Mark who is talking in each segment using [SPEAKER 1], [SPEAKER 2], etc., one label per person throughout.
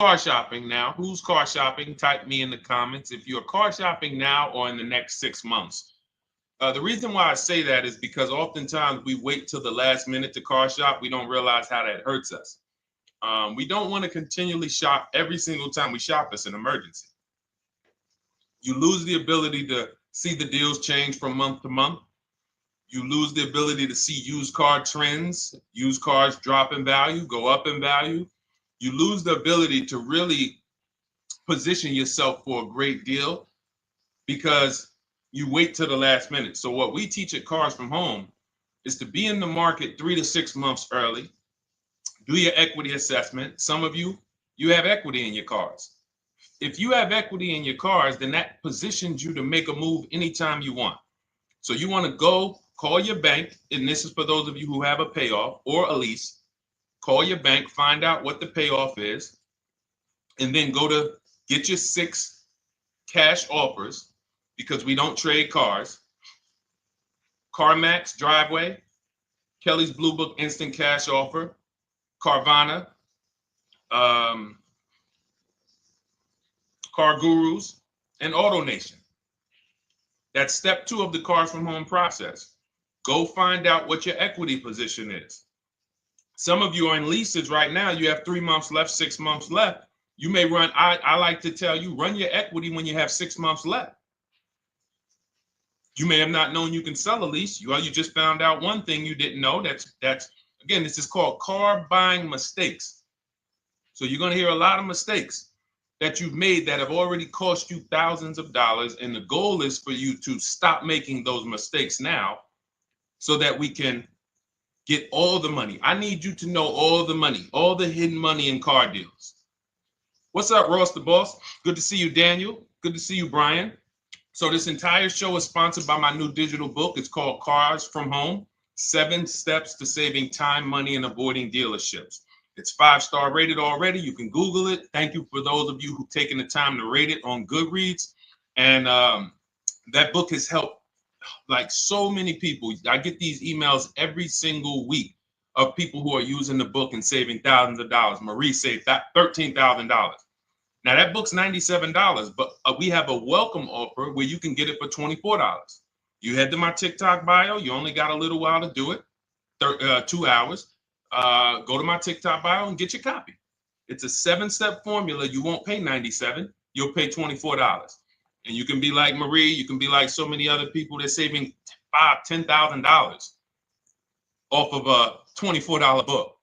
[SPEAKER 1] car shopping now? Who's car shopping? Type me in the comments if you're car shopping now or in the next 6 months. The reason why I say that is because oftentimes we wait till the last minute to car shop. We don't realize how that hurts us. We don't want to continually shop every single time we shop. It's an emergency. You lose the ability to see the deals change from month to month. You lose the ability to see used car trends, used cars drop in value, go up in value. You lose the ability to really position yourself for a great deal because you wait till the last minute. So what we teach at Cars from Home is to be in the market 3 to 6 months early. Do your equity assessment. Some of you have equity in your cars. If you have equity in your cars, then that positions you to make a move anytime you want. So you want to go call your bank, and this is for those of you who have a payoff or a lease. Call your bank, find out what the payoff is, and then go to get your 6 cash offers, because we don't trade cars. CarMax Driveway, Kelly's Blue Book Instant Cash Offer, Carvana, Car Gurus, and AutoNation. That's step 2 of the Cars from Home process. Go find out what your equity position is. Some of you are in leases right now. You have 3 months left, 6 months left. You may run, I like to tell you, run your equity when you have 6 months left. You may have not known you can sell a lease. You just found out one thing you didn't know. That's again, this is called car buying mistakes. So you're going to hear a lot of mistakes that you've made that have already cost you thousands of dollars. And the goal is for you to stop making those mistakes now so that we can get all the money. I need you to know all the money, all the hidden money in car deals. What's up, Ross the Boss? Good to see you, Daniel. Good to see you, Brian. So this entire show is sponsored by my new digital book. It's called Cars from Home, 7 Steps to Saving Time, Money, and Avoiding Dealerships. It's 5-star rated already. You can Google it. Thank you for those of you who've taken the time to rate it on Goodreads. And that book has helped like so many people. I get these emails every single week of people who are using the book and saving thousands of dollars. Marie saved $13,000. Now that book's $97, but we have a welcome offer where you can get it for $24. You head to my TikTok bio. You only got a little while to do it, 2 hours. Go to my TikTok bio and get your copy. It's a 7-step formula. You won't pay $97. You'll pay $24. And you can be like Marie. You can be like so many other people. They're saving $5,000, $10,000 off of a $24 book.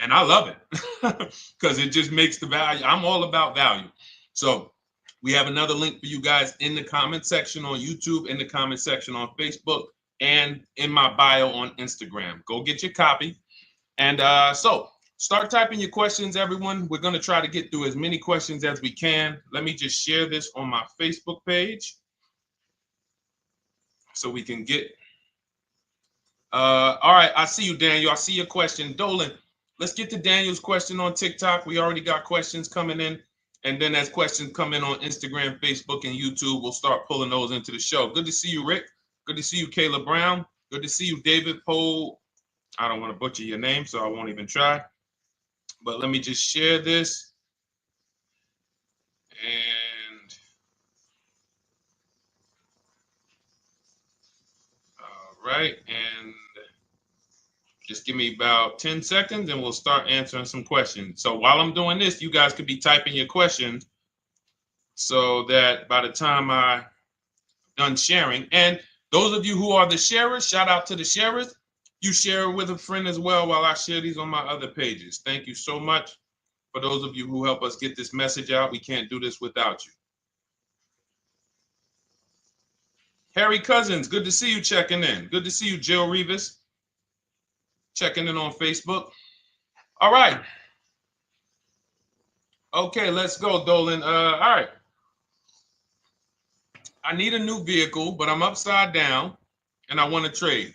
[SPEAKER 1] And I love it because it just makes the value. I'm all about value. So we have another link for you guys in the comment section on YouTube, in the comment section on Facebook, and in my bio on Instagram. Go get your copy. And so start typing your questions, everyone. We're going to try to get through as many questions as we can. Let me just share this on my Facebook page so we can get. All right. I see you, Daniel. I see your question. Dolan, let's get to Daniel's question on TikTok. We already got questions coming in. And then as questions come in on Instagram, Facebook, and YouTube, we'll start pulling those into the show. Good to see you, Rick. Good to see you, Kayla Brown. Good to see you, David Poe. I don't want to butcher your name, so I won't even try. But let me just share this. And all right. And just give me about 10 seconds and we'll start answering some questions. So while I'm doing this, you guys could be typing your questions so that by the time I'm done sharing, and those of you who are the sharers, shout out to the sharers. You share it with a friend as well while I share these on my other pages. Thank you so much for those of you who help us get this message out. We can't do this without you. Harry Cousins, good to see you checking in. Good to see you, Jill Rivas, checking in on Facebook. All right. Okay, let's go, Dolan. All right. I need a new vehicle, but I'm upside down and I want to trade.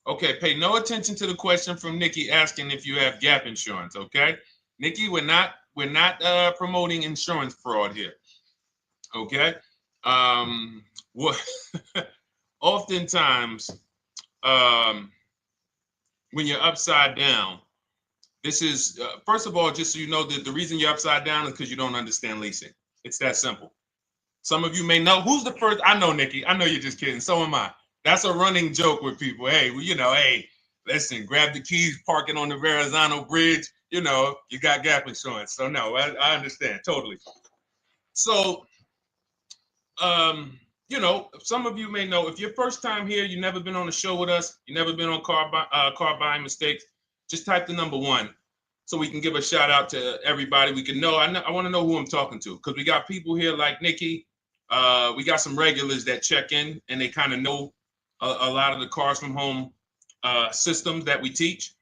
[SPEAKER 1] Okay, pay no attention to the question from Nikki asking if you have gap insurance, okay? Nikki, we're not promoting insurance fraud here, okay? What oftentimes when you're upside down, This is, first of all, just so you know, that the reason you're upside down is because you don't understand leasing. It's that simple. Some of you may know who's the first. I know, Nikki. I know you're just kidding. So am I. That's a running joke with people. Hey, well, hey, listen, grab the keys, parking on the Verrazano Bridge. You got gap insurance. So no, I understand totally. So, some of you may know if you're first time here, you've never been on a show with us, you've never been on car buying mistakes. Just type the number 1. So we can give a shout out to everybody. We can know. I want to know who I'm talking to because we got people here like Nikki. We got some regulars that check in and they kind of know a lot of the cars from home systems that we teach.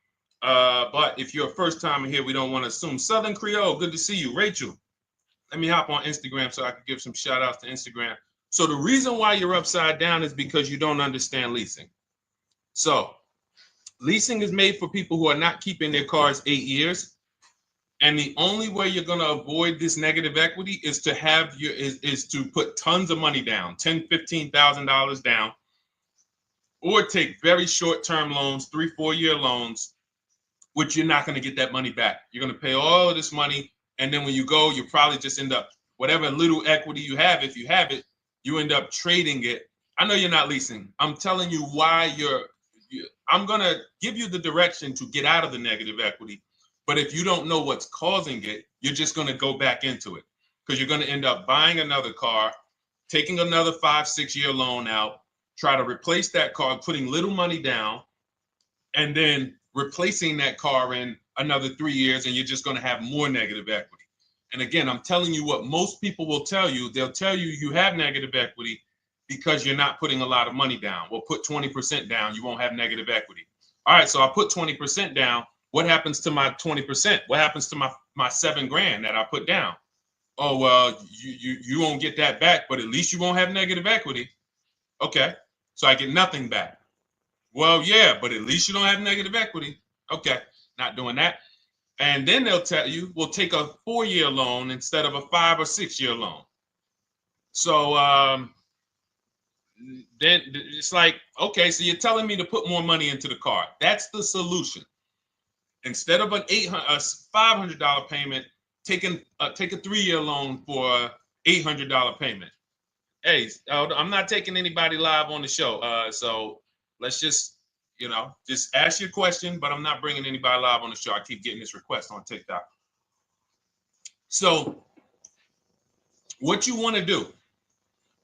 [SPEAKER 1] But if you're a first timer here, we don't want to assume. Southern Creole, good to see you. Rachel, let me hop on Instagram so I can give some shout outs to Instagram. So the reason why you're upside down is because you don't understand leasing. So leasing is made for people who are not keeping their cars 8 years. And the only way you're going to avoid this negative equity is to is to put tons of money down, $10,000, $15,000 down, or take very short-term loans, 3-4 year loans, which you're not going to get that money back. You're going to pay all of this money. And then when you go, you probably just end up, whatever little equity you have, if you have it, you end up trading it. I know you're not leasing. I'm telling you why I'm going to give you the direction to get out of the negative equity. But if you don't know what's causing it, you're just going to go back into it because you're going to end up buying another car, taking another 5-6 year loan out, try to replace that car, putting little money down, and then replacing that car in another 3 years, and you're just going to have more negative equity. And again, I'm telling you what most people will tell you. They'll tell you you have negative equity because you're not putting a lot of money down. Well, put 20% down, you won't have negative equity. All right, so I put 20% down. What happens to my 20%? What happens to my $7,000 that I put down? Oh, well, you won't get that back, but at least you won't have negative equity. Okay, so I get nothing back. Well, yeah, but at least you don't have negative equity. Okay, not doing that. And then they'll tell you, we'll take a 4-year loan instead of a 5 or 6 year loan. So then it's like, okay, so you're telling me to put more money into the car. That's the solution. Instead of a $500 payment, take a 3-year loan for a $800 payment. Hey, I'm not taking anybody live on the show. So let's just ask your question, but I'm not bringing anybody live on the show. I keep getting this request on TikTok. So what you want to do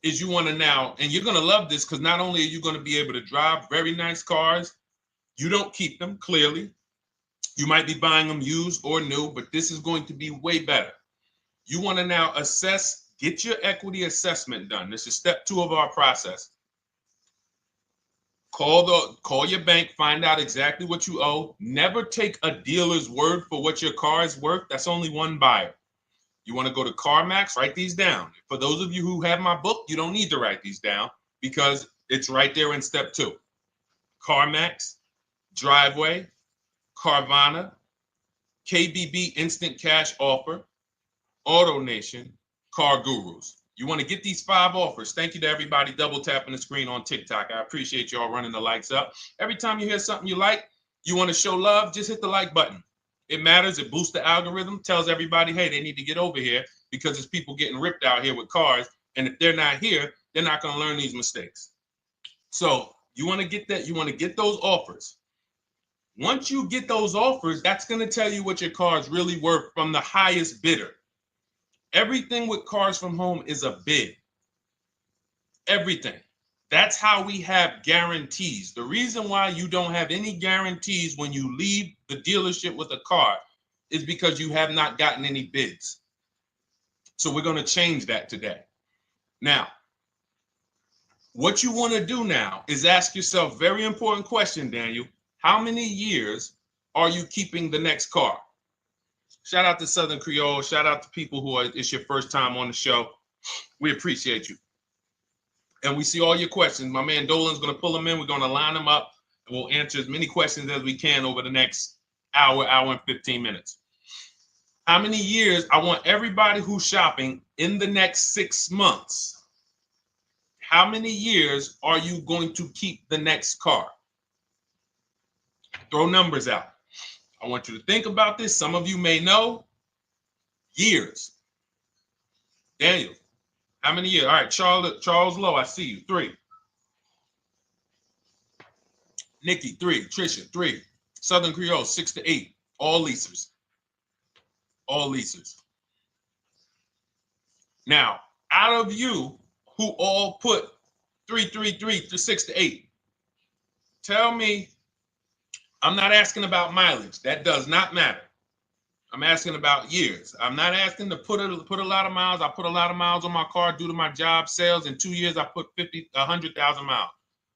[SPEAKER 1] is you want to now, and you're going to love this because not only are you going to be able to drive very nice cars, you don't keep them clearly. You might be buying them used or new, but this is going to be way better. You want to now get your equity assessment done. This is step 2 of our process. Call your bank, find out exactly what you owe. Never take a dealer's word for what your car is worth. That's only one buyer. You want to go to CarMax, write these down. For those of you who have my book, you don't need to write these down because it's right there in step 2. CarMax, Driveway, Carvana, KBB Instant Cash Offer, AutoNation, Car Gurus. You want to get these 5 offers. Thank you to everybody double tapping the screen on TikTok. I appreciate y'all running the likes up. Every time you hear something you like, you want to show love, just hit the like button. It matters. It boosts the algorithm, tells everybody, hey, they need to get over here because there's people getting ripped out here with cars. And if they're not here, they're not going to learn these mistakes. So you want to get that. You want to get those offers. Once you get those offers, that's going to tell you what your car is really worth from the highest bidder. Everything with Cars from Home is a bid. Everything. That's how we have guarantees. The reason why you don't have any guarantees when you leave the dealership with a car is because you have not gotten any bids. So we're going to change that today. Now, what you want to do now is ask yourself, very important question, Daniel. How many years are you keeping the next car? Shout out to Southern Creole. Shout out to people it's your first time on the show. We appreciate you. And we see all your questions. My man Dolan's going to pull them in. We're going to line them up. And we'll answer as many questions as we can over the next hour and 15 minutes. How many years? I want everybody who's shopping in the next 6 months. How many years are you going to keep the next car? Throw numbers out. I want you to think about this. Some of you may know. Years. Daniel, how many years? All right, Charles Lowe, I see you. 3. Nikki, 3. Trisha, 3. Southern Creole, 6 to 8. All leasers. All leasers. Now, out of you who all put 3 to 6 to 8, tell me, I'm not asking about mileage. That does not matter. I'm asking about years. I'm not asking to put a lot of miles. I put a lot of miles on my car due to my job sales. In 2 years, I put 100,000 miles.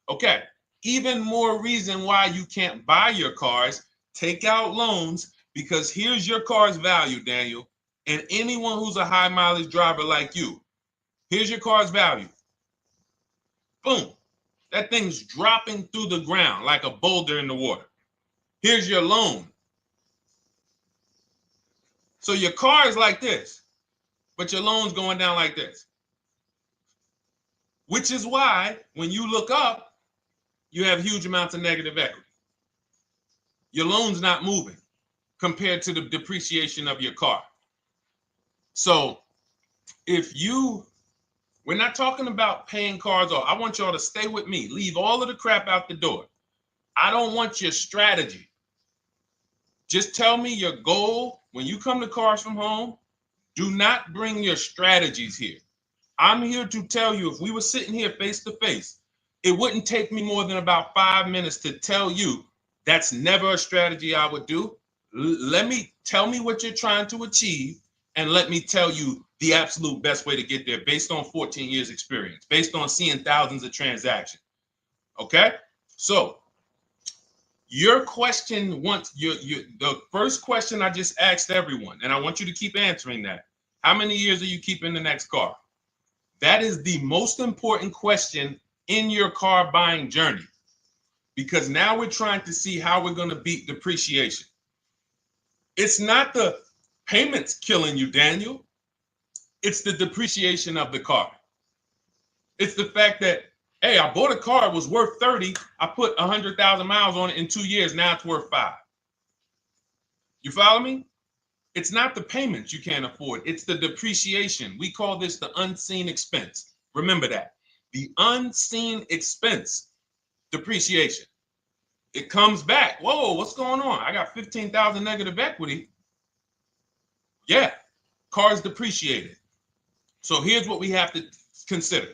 [SPEAKER 1] Okay. Even more reason why you can't buy your cars. Take out loans, because here's your car's value, Daniel. And anyone who's a high mileage driver like you, here's your car's value. Boom. That thing's dropping through the ground like a boulder in the water. Here's your loan. So your car is like this, but your loan's going down like this. Which is why when you look up, you have huge amounts of negative equity. Your loan's not moving compared to the depreciation of your car. So we're not talking about paying cars off. I want y'all to stay with me. Leave all of the crap out the door. I don't want your strategy. Just tell me your goal. When you come to Cars from Home, do not bring your strategies here. I'm here to tell you, if we were sitting here face to face, it wouldn't take me more than about 5 minutes to tell you that's never a strategy I would do. Tell me what you're trying to achieve, and let me tell you the absolute best way to get there based on 14 years experience, based on seeing thousands of transactions. Okay? So your question, the first question I just asked everyone, and I want you to keep answering that. How many years are you keeping the next car? That is the most important question in your car buying journey, because now we're trying to see how we're going to beat depreciation. It's not the payments killing you, Daniel. It's the depreciation of the car. It's the fact that, hey, I bought a car, it was worth 30. I put 100,000 miles on it in 2 years. Now it's worth 5. You follow me? It's not the payments you can't afford. It's the depreciation. We call this the unseen expense. Remember that. The unseen expense, depreciation. It comes back. Whoa, what's going on? I got 15,000 negative equity. Yeah, car's depreciated. So here's what we have to consider.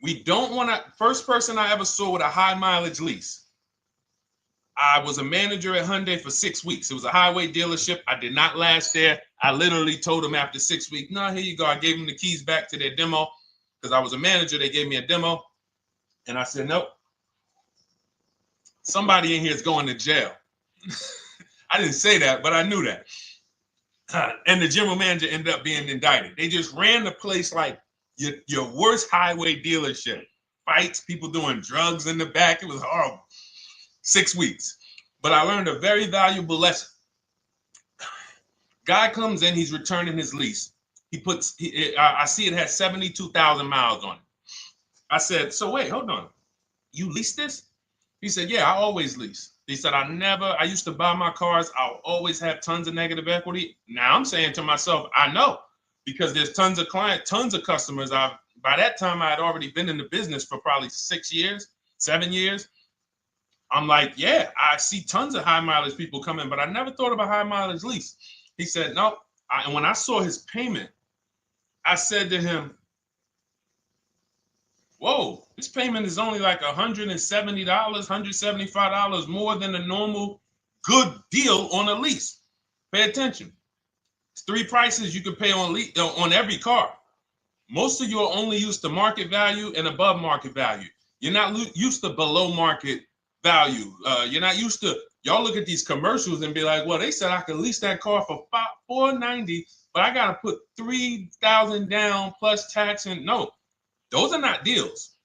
[SPEAKER 1] We don't want to, first person I ever saw with a high mileage lease. I was a manager at Hyundai for 6 weeks. It was a highway dealership. I did not last there. I literally told them after 6 weeks, no, here you go. I gave them the keys back to their demo because I was a manager. They gave me a demo. And I said, nope. Somebody in here is going to jail. I didn't say that, but I knew that. And the general manager ended up being indicted. They just ran the place like your worst highway dealership. Fights, people doing drugs in the back. It was horrible. 6 weeks. But I learned a very valuable lesson. Guy comes in, he's returning his lease. I see it has 72,000 miles on it. I said, so wait, hold on. You leased this? He said, yeah, I always lease. He said, I used to buy my cars. I'll always have tons of negative equity. Now I'm saying to myself, I know, because there's tons of clients, tons of customers. By that time, I had already been in the business for probably 6 years, 7 years. I'm like, yeah, I see tons of high mileage people coming, but I never thought of a high mileage lease. He said, no. And when I saw his payment, I said to him, whoa, this payment is only like $170, $175 more than a normal good deal on a lease. Pay attention. It's 3 prices you can pay on every car. Most of you are only used to market value and above market value. You're not used to below market value. You're not used to, y'all look at these commercials and be like, well, they said I could lease that car for $490, but I got to put $3,000 down plus tax. And no, those are not deals.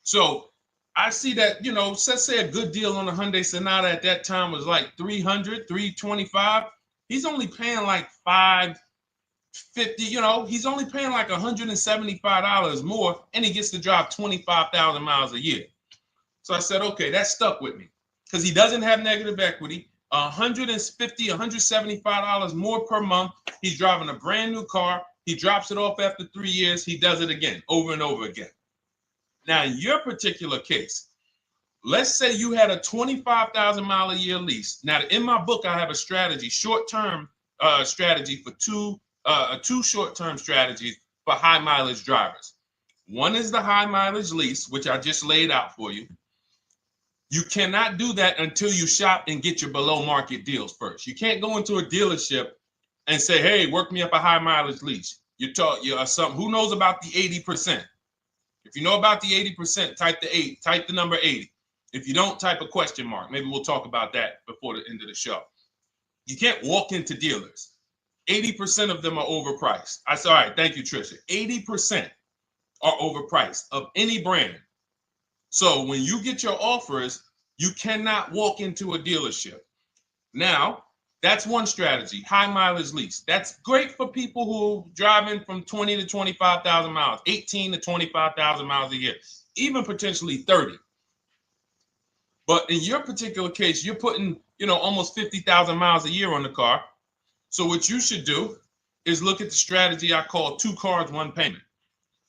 [SPEAKER 1] So I see that, let's say a good deal on a Hyundai Sonata at that time was like $300, $325. He's only paying like $550, he's only paying like $175 more, and he gets to drive 25,000 miles a year. So I said, okay, that stuck with me because he doesn't have negative equity. $150, $175 more per month. He's driving a brand new car. He drops it off after 3 years. He does it again, over and over again. Now, in your particular case, let's say you had a 25,000 mile a year lease. Now, in my book, I have a strategy, short-term strategy for two short-term strategies for high mileage drivers. One is the high mileage lease, which I just laid out for you. You cannot do that until you shop and get your below market deals first. You can't go into a dealership and say, hey, work me up a high mileage lease. You something. Who knows about the 80%? If you know about the 80%, type the number 80. If you don't, type a question mark. Maybe we'll talk about that before the end of the show. You can't walk into dealers. 80% of them are overpriced. I said, all right, thank you, Trisha. 80% are overpriced of any brand. So when you get your offers, you cannot walk into a dealership. Now, that's one strategy, high mileage lease. That's great for people who are driving from 20 to 25,000 miles, 18 to 25,000 miles a year, even potentially 30. But in your particular case, you're putting, almost 50,000 miles a year on the car. So what you should do is look at the strategy I call 2 cars, 1 payment.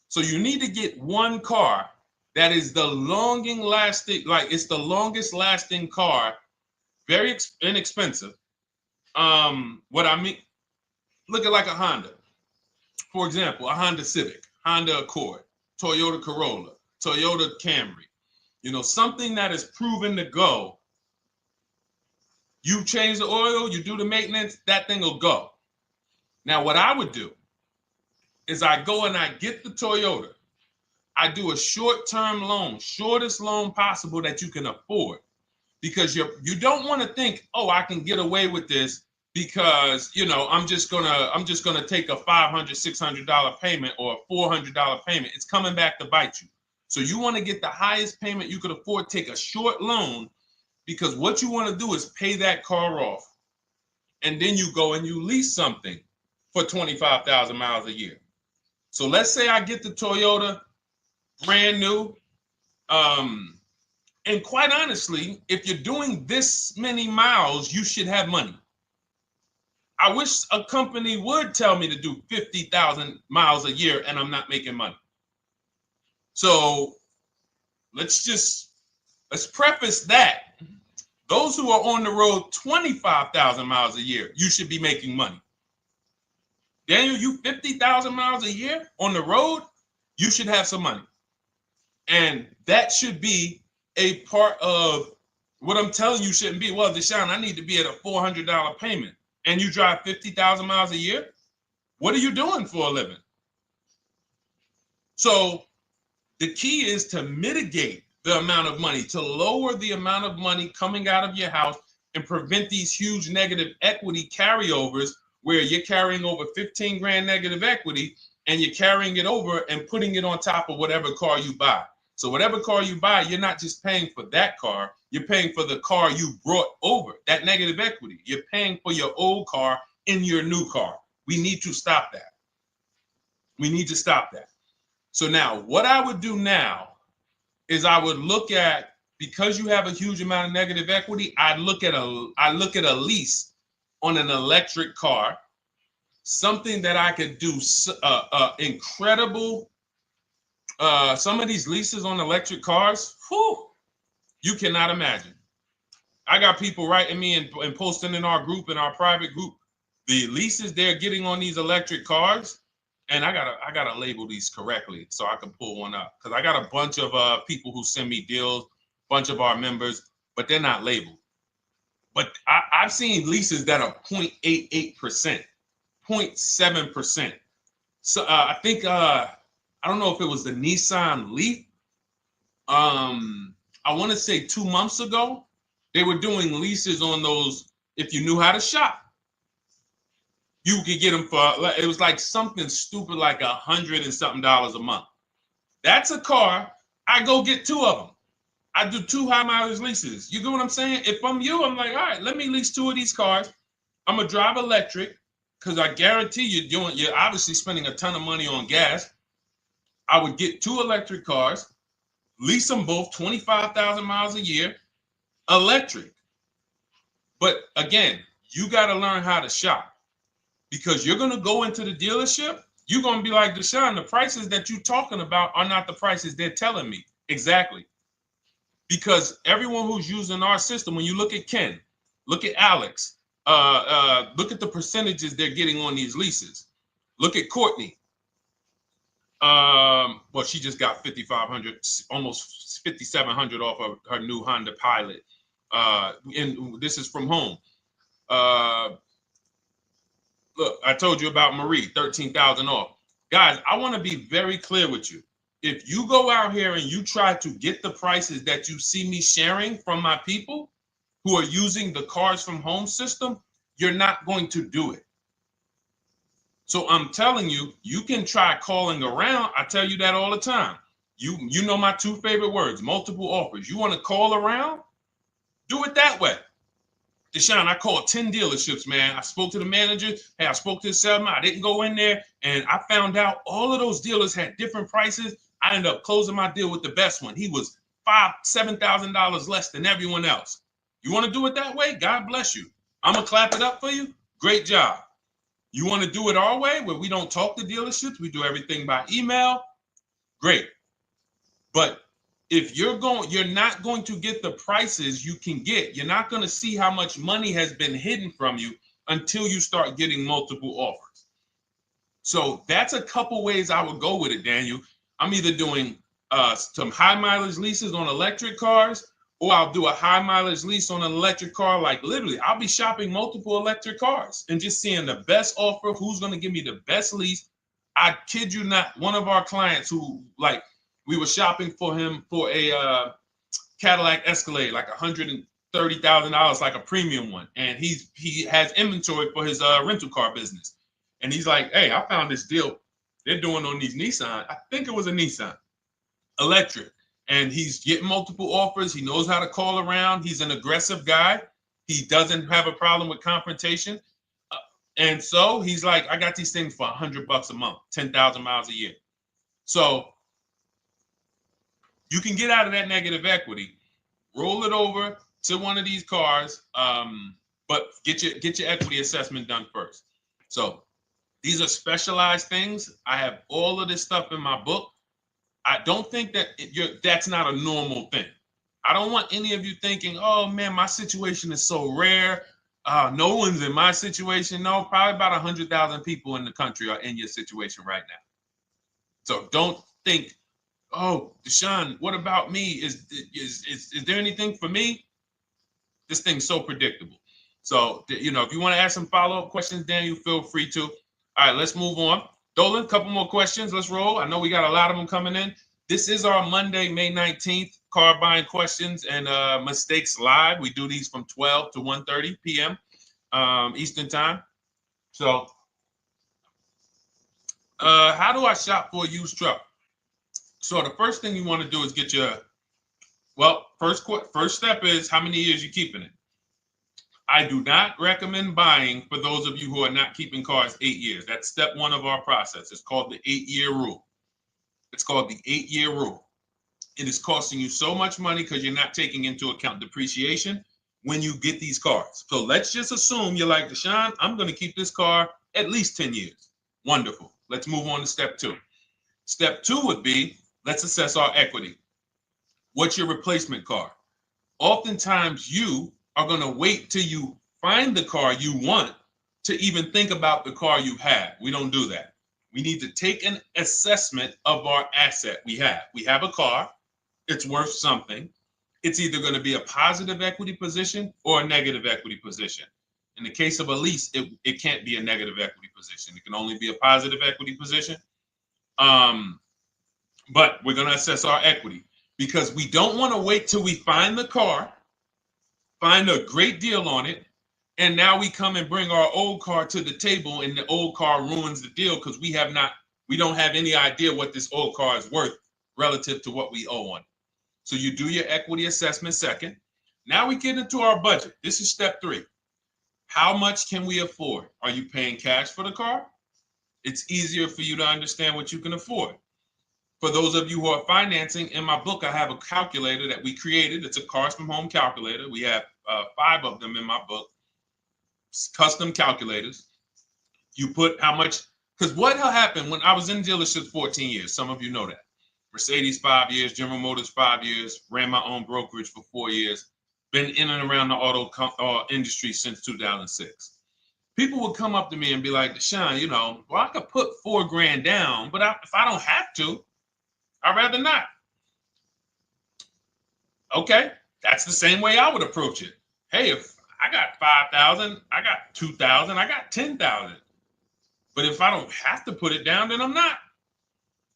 [SPEAKER 1] So you need to get one car that is the longest lasting car, very inexpensive. What I mean, look at like a Honda. For example, a Honda Civic, Honda Accord, Toyota Corolla, Toyota Camry. Something that is proven to go. You change the oil, you do the maintenance, that thing will go. Now, what I would do is I go and I get the Toyota. I do a short-term loan, shortest loan possible that you can afford, because you don't want to think, oh, I can get away with this because I'm just gonna take a $500, $600 payment or a $400 payment. It's coming back to bite you. So you want to get the highest payment you could afford, take a short loan, because what you want to do is pay that car off, and then you go and you lease something for 25,000 miles a year. So let's say I get the Toyota brand new. And quite honestly, if you're doing this many miles, you should have money. I wish a company would tell me to do 50,000 miles a year and I'm not making money. So let's preface that. Those who are on the road 25,000 miles a year, you should be making money. Daniel, you 50,000 miles a year on the road, you should have some money. And that should be a part of what I'm telling you shouldn't be. Well, Deshone, I need to be at a $400 payment. And you drive 50,000 miles a year? What are you doing for a living? So the key is to mitigate the amount of money, to lower the amount of money coming out of your house and prevent these huge negative equity carryovers where you're carrying over 15 grand negative equity and you're carrying it over and putting it on top of whatever car you buy. So whatever car you buy, you're not just paying for that car, you're paying for the car you brought over, that negative equity. You're paying for your old car in your new car. We need to stop that. We need to stop that. So now what I would do now is I would look at, because you have a huge amount of negative equity, I look at a lease on an electric car, something that I could do incredible. Some of these leases on electric cars, you cannot imagine. I got people writing me and posting in our group, in our private group, the leases they're getting on these electric cars. And I gotta label these correctly so I can pull one up, because I got a bunch of people who send me deals, bunch of our members, but they're not labeled. But I've seen leases that are 0.88%, 0.7%. So I think I don't know if it was the Nissan Leaf. I want to say 2 months ago, they were doing leases on those. If you knew how to shop, you could get them for, it was like something stupid like $100 and something a month. That's a car. I go get 2 of them. I do 2 high mileage leases. You get what I'm saying? If I'm you, I'm like, all right, let me lease 2 of these cars. I'm gonna drive electric, because I guarantee you're obviously spending a ton of money on gas. I would get 2 electric cars, lease them both 25,000 miles a year, electric. But again, you got to learn how to shop, because you're going to go into the dealership. You're going to be like, Deshone, the prices that you're talking about are not the prices they're telling me. Exactly. Because everyone who's using our system, when you look at Ken, look at Alex, look at the percentages they're getting on these leases. Look at Courtney. Well, she just got 5,500, almost 5,700 off of her new Honda Pilot. And this is from home. Look, I told you about Marie, 13,000 off. Guys, I want to be very clear with you. If you go out here and you try to get the prices that you see me sharing from my people who are using the Cars from Home system, you're not going to do it. So I'm telling you, you can try calling around. I tell you that all the time. You know my two favorite words, multiple offers. You want to call around? Do it that way. Deshone, I called 10 dealerships, man. I spoke to the manager. Hey, I spoke to the salesman. I didn't go in there, and I found out all of those dealers had different prices. I ended up closing my deal with the best one. He was $7,000 less than everyone else. You want to do it that way? God bless you. I'm going to clap it up for you. Great job. You want to do it our way, where we don't talk to dealerships? We do everything by email? Great. But if you're not going to get the prices you can get. You're not going to see how much money has been hidden from you until you start getting multiple offers. So that's a couple ways I would go with it, Daniel. I'm either doing some high mileage leases on electric cars, or I'll do a high mileage lease on an electric car. Like literally, I'll be shopping multiple electric cars and just seeing the best offer, who's going to give me the best lease. I kid you not, one of our clients who, like, we were shopping for him for a Cadillac Escalade, like $130,000, like a premium one. And he has inventory for his rental car business. And he's like, hey, I found this deal they're doing on these Nissan. I think it was a Nissan electric. And he's getting multiple offers. He knows how to call around. He's an aggressive guy. He doesn't have a problem with confrontation. And so he's like, I got these things for $100 a month, 10,000 miles a year. So you can get out of that negative equity, roll it over to one of these cars, but get your equity assessment done first. So these are specialized things. I have all of this stuff in my book. I don't think that that's not a normal thing. I don't want any of you thinking, oh man, my situation is so rare. No one's in my situation. No, probably about 100,000 people in the country are in your situation right now. So don't think, oh, Deshone, what about me? Is there anything for me? This thing's so predictable. So, if you want to ask some follow-up questions, Daniel, feel free to. All right, let's move on. Dolan, a couple more questions. Let's roll. I know we got a lot of them coming in. This is our Monday, May 19th, car buying questions and mistakes live. We do these from 12 to 1:30 p.m. Eastern time. So, how do I shop for a used truck? So the first thing you want to do is get your, first step is how many years you keeping it. I do not recommend buying for those of you who are not keeping cars 8 years. That's step one of our process. It's called the 8-year rule. It's called the 8-year rule. It is costing you so much money because you're not taking into account depreciation when you get these cars. So let's just assume you're like, Deshone, I'm going to keep this car at least 10 years. Wonderful. Let's move on to step two. Step two would be, let's assess our equity. What's your replacement car? Oftentimes you are going to wait till you find the car you want to even think about the car you have. We don't do that. We need to take an assessment of our asset we have. We have a car. It's worth something. It's either going to be a positive equity position or a negative equity position. In the case of a lease, it can't be a negative equity position. It can only be a positive equity position. But we're going to assess our equity because we don't want to wait till we find the car, find a great deal on it, and now we come and bring our old car to the table and the old car ruins the deal because we don't have any idea what this old car is worth relative to what we owe on it. So you do your equity assessment second. Now we get into our budget. This is step three. How much can we afford? Are you paying cash for the car? It's easier for you to understand what you can afford. For those of you who are financing, in my book, I have a calculator that we created. It's a Cars from Home calculator. We have 5 of them in my book, custom calculators. You put how much, because what happened when I was in dealerships 14 years, some of you know that. Mercedes 5 years, General Motors 5 years, ran my own brokerage for 4 years, been in and around the auto industry since 2006. People would come up to me and be like, Deshone, well, I could put $4,000 down, but if I don't have to, I'd rather not. Okay, that's the same way I would approach it. Hey, if I got 5,000, I got 2,000, I got 10,000. But if I don't have to put it down, then I'm not.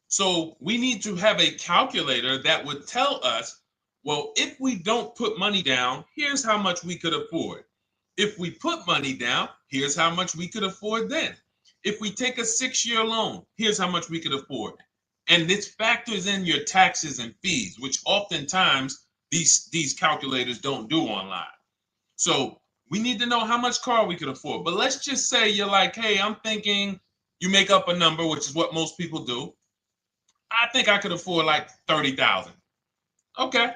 [SPEAKER 1] So we need to have a calculator that would tell us, well, if we don't put money down, here's how much we could afford. If we put money down, here's how much we could afford then. If we take a 6-year loan, here's how much we could afford. And this factors in your taxes and fees, which oftentimes these calculators don't do online. So we need to know how much car we could afford. But let's just say you're like, hey, I'm thinking, you make up a number, which is what most people do. I think I could afford like 30,000. Okay.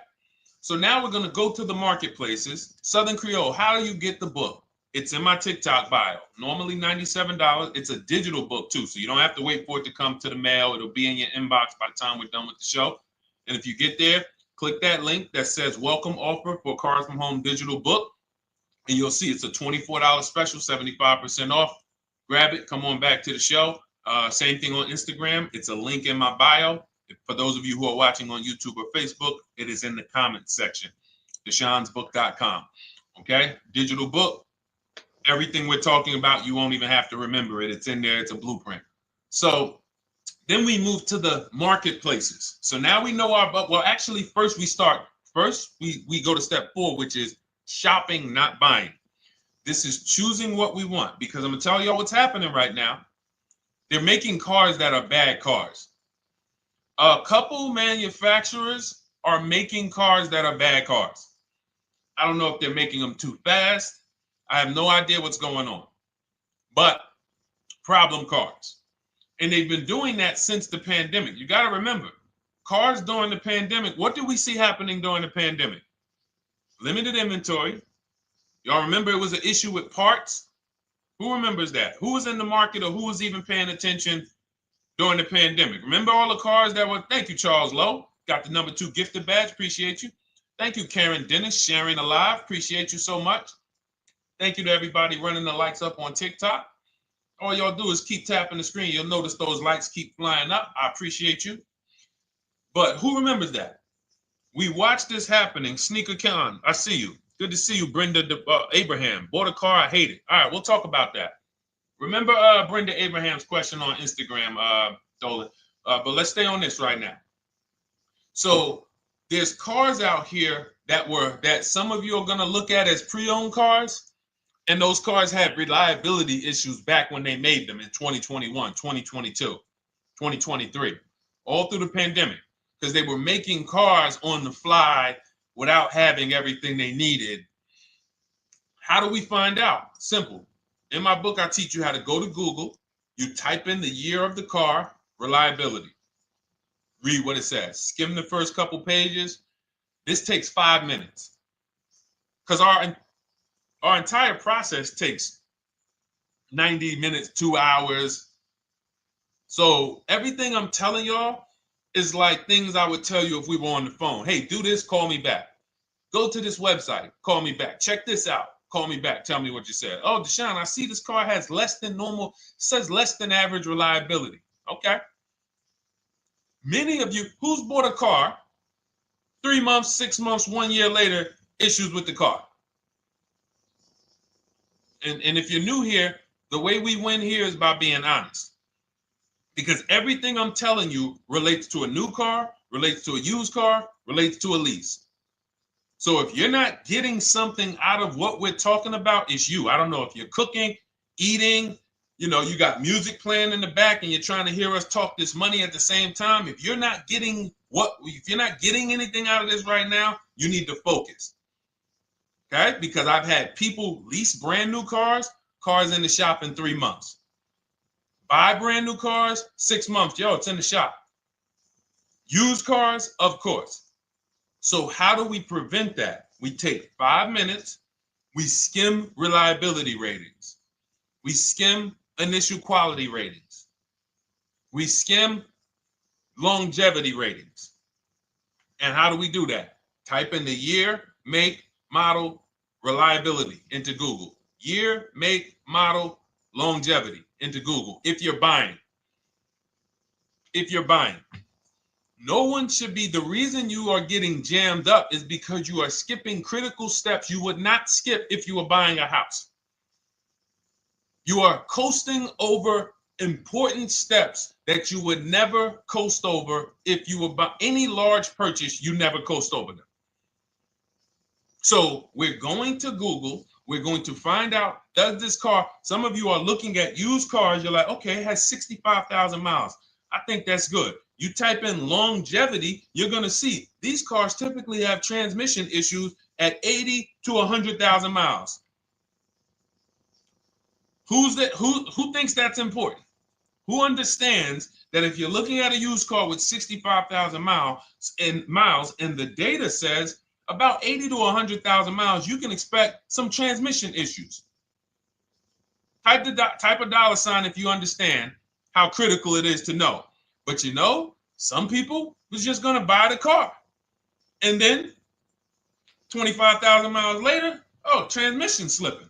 [SPEAKER 1] So now we're going to go to the marketplaces. Southern Creole, how do you get the book? It's in my TikTok bio. Normally $97. It's a digital book too, so you don't have to wait for it to come to the mail. It'll be in your inbox by the time we're done with the show. And if you get there, click that link that says welcome offer for Cars from Home digital book. And you'll see it's a $24 special, 75% off. Grab it. Come on back to the show. Same thing on Instagram. It's a link in my bio. For those of you who are watching on YouTube or Facebook, it is in the comments section, deshonesbook.com. Okay, digital book. Everything we're talking about, you won't even have to remember it. It's in there. It's a blueprint. So then we move to the marketplaces. So now we know well, actually, first we go to step 4, which is shopping, not buying. This is choosing what we want, because I'm going to tell y'all what's happening right now. They're making cars that are bad cars. A couple manufacturers are making cars that are bad cars. I don't know if they're making them too fast. I have no idea what's going on. But problem cars. And they've been doing that since the pandemic. You got to remember, cars during the pandemic, what did we see happening during the pandemic? Limited inventory. Y'all remember it was an issue with parts? Who remembers that? Who was in the market, or who was even paying attention during the pandemic? Remember all the cars that were, thank you, Charles Lowe. Got the number 2 gifted badge. Appreciate you. Thank you, Karen Dennis, sharing alive. Appreciate you so much. Thank you to everybody running the likes up on TikTok. All y'all do is keep tapping the screen. You'll notice those likes keep flying up. I appreciate you. But who remembers that? We watched this happening. Sneaker Con, I see you. Good to see you, Brenda Abraham. Bought a car, I hate it. All right, we'll talk about that. Remember Brenda Abraham's question on Instagram, Dolan. But let's stay on this right now. So there's cars out here that some of you are going to look at as pre-owned cars. And those cars had reliability issues back when they made them in 2021, 2022, 2023, all through the pandemic, because they were making cars on the fly without having everything they needed. How do we find out? Simple. In my book, I teach you how to go to Google. You type in the year of the car, reliability. Read what it says. Skim the first couple pages. This takes 5 minutes, because our entire process takes 90 minutes, 2 hours. So everything I'm telling y'all is like things I would tell you if we were on the phone. Hey, do this, call me back. Go to this website, call me back. Check this out, call me back. Tell me what you said. Oh, Deshone, I see this car has less than normal, says less than average reliability. Okay. Many of you, who's bought a car 3 months, 6 months, 1 year later, issues with the car? And if you're new here, the way we win here is by being honest. Because everything I'm telling you relates to a new car, relates to a used car, relates to a lease. So if you're not getting something out of what we're talking about, it's you. I don't know if you're cooking, eating, you got music playing in the back and you're trying to hear us talk this money at the same time. If you're not getting anything out of this right now, you need to focus. Okay, because I've had people lease brand new cars in the shop in 3 months. Buy brand new cars, 6 months. Yo, it's in the shop. Used cars, of course. So how do we prevent that? We take 5 minutes We skim reliability ratings. We skim initial quality ratings. We skim longevity ratings. And how do we do that? Type in the year, make, model, reliability into Google. Year, make, model, longevity into Google. If you're buying. No one should be, the reason you are getting jammed up is because you are skipping critical steps you would not skip if you were buying a house. You are coasting over important steps that you would never coast over if you were buying any large purchase. You never coast over them. So we're going to Google. We're going to find out, does this car, some of you are looking at used cars. You're like, okay, it has 65,000 miles. I think that's good. You type in longevity, you're going to see these cars typically have transmission issues at 80 to 100,000 miles. Who thinks that's important? Who understands that if you're looking at a used car with 65,000 miles and the data says about 80 to 100,000 miles, you can expect some transmission issues. Type a dollar sign if you understand how critical it is to know. But you know, some people was just going to buy the car. And then 25,000 miles later, oh, transmission slipping.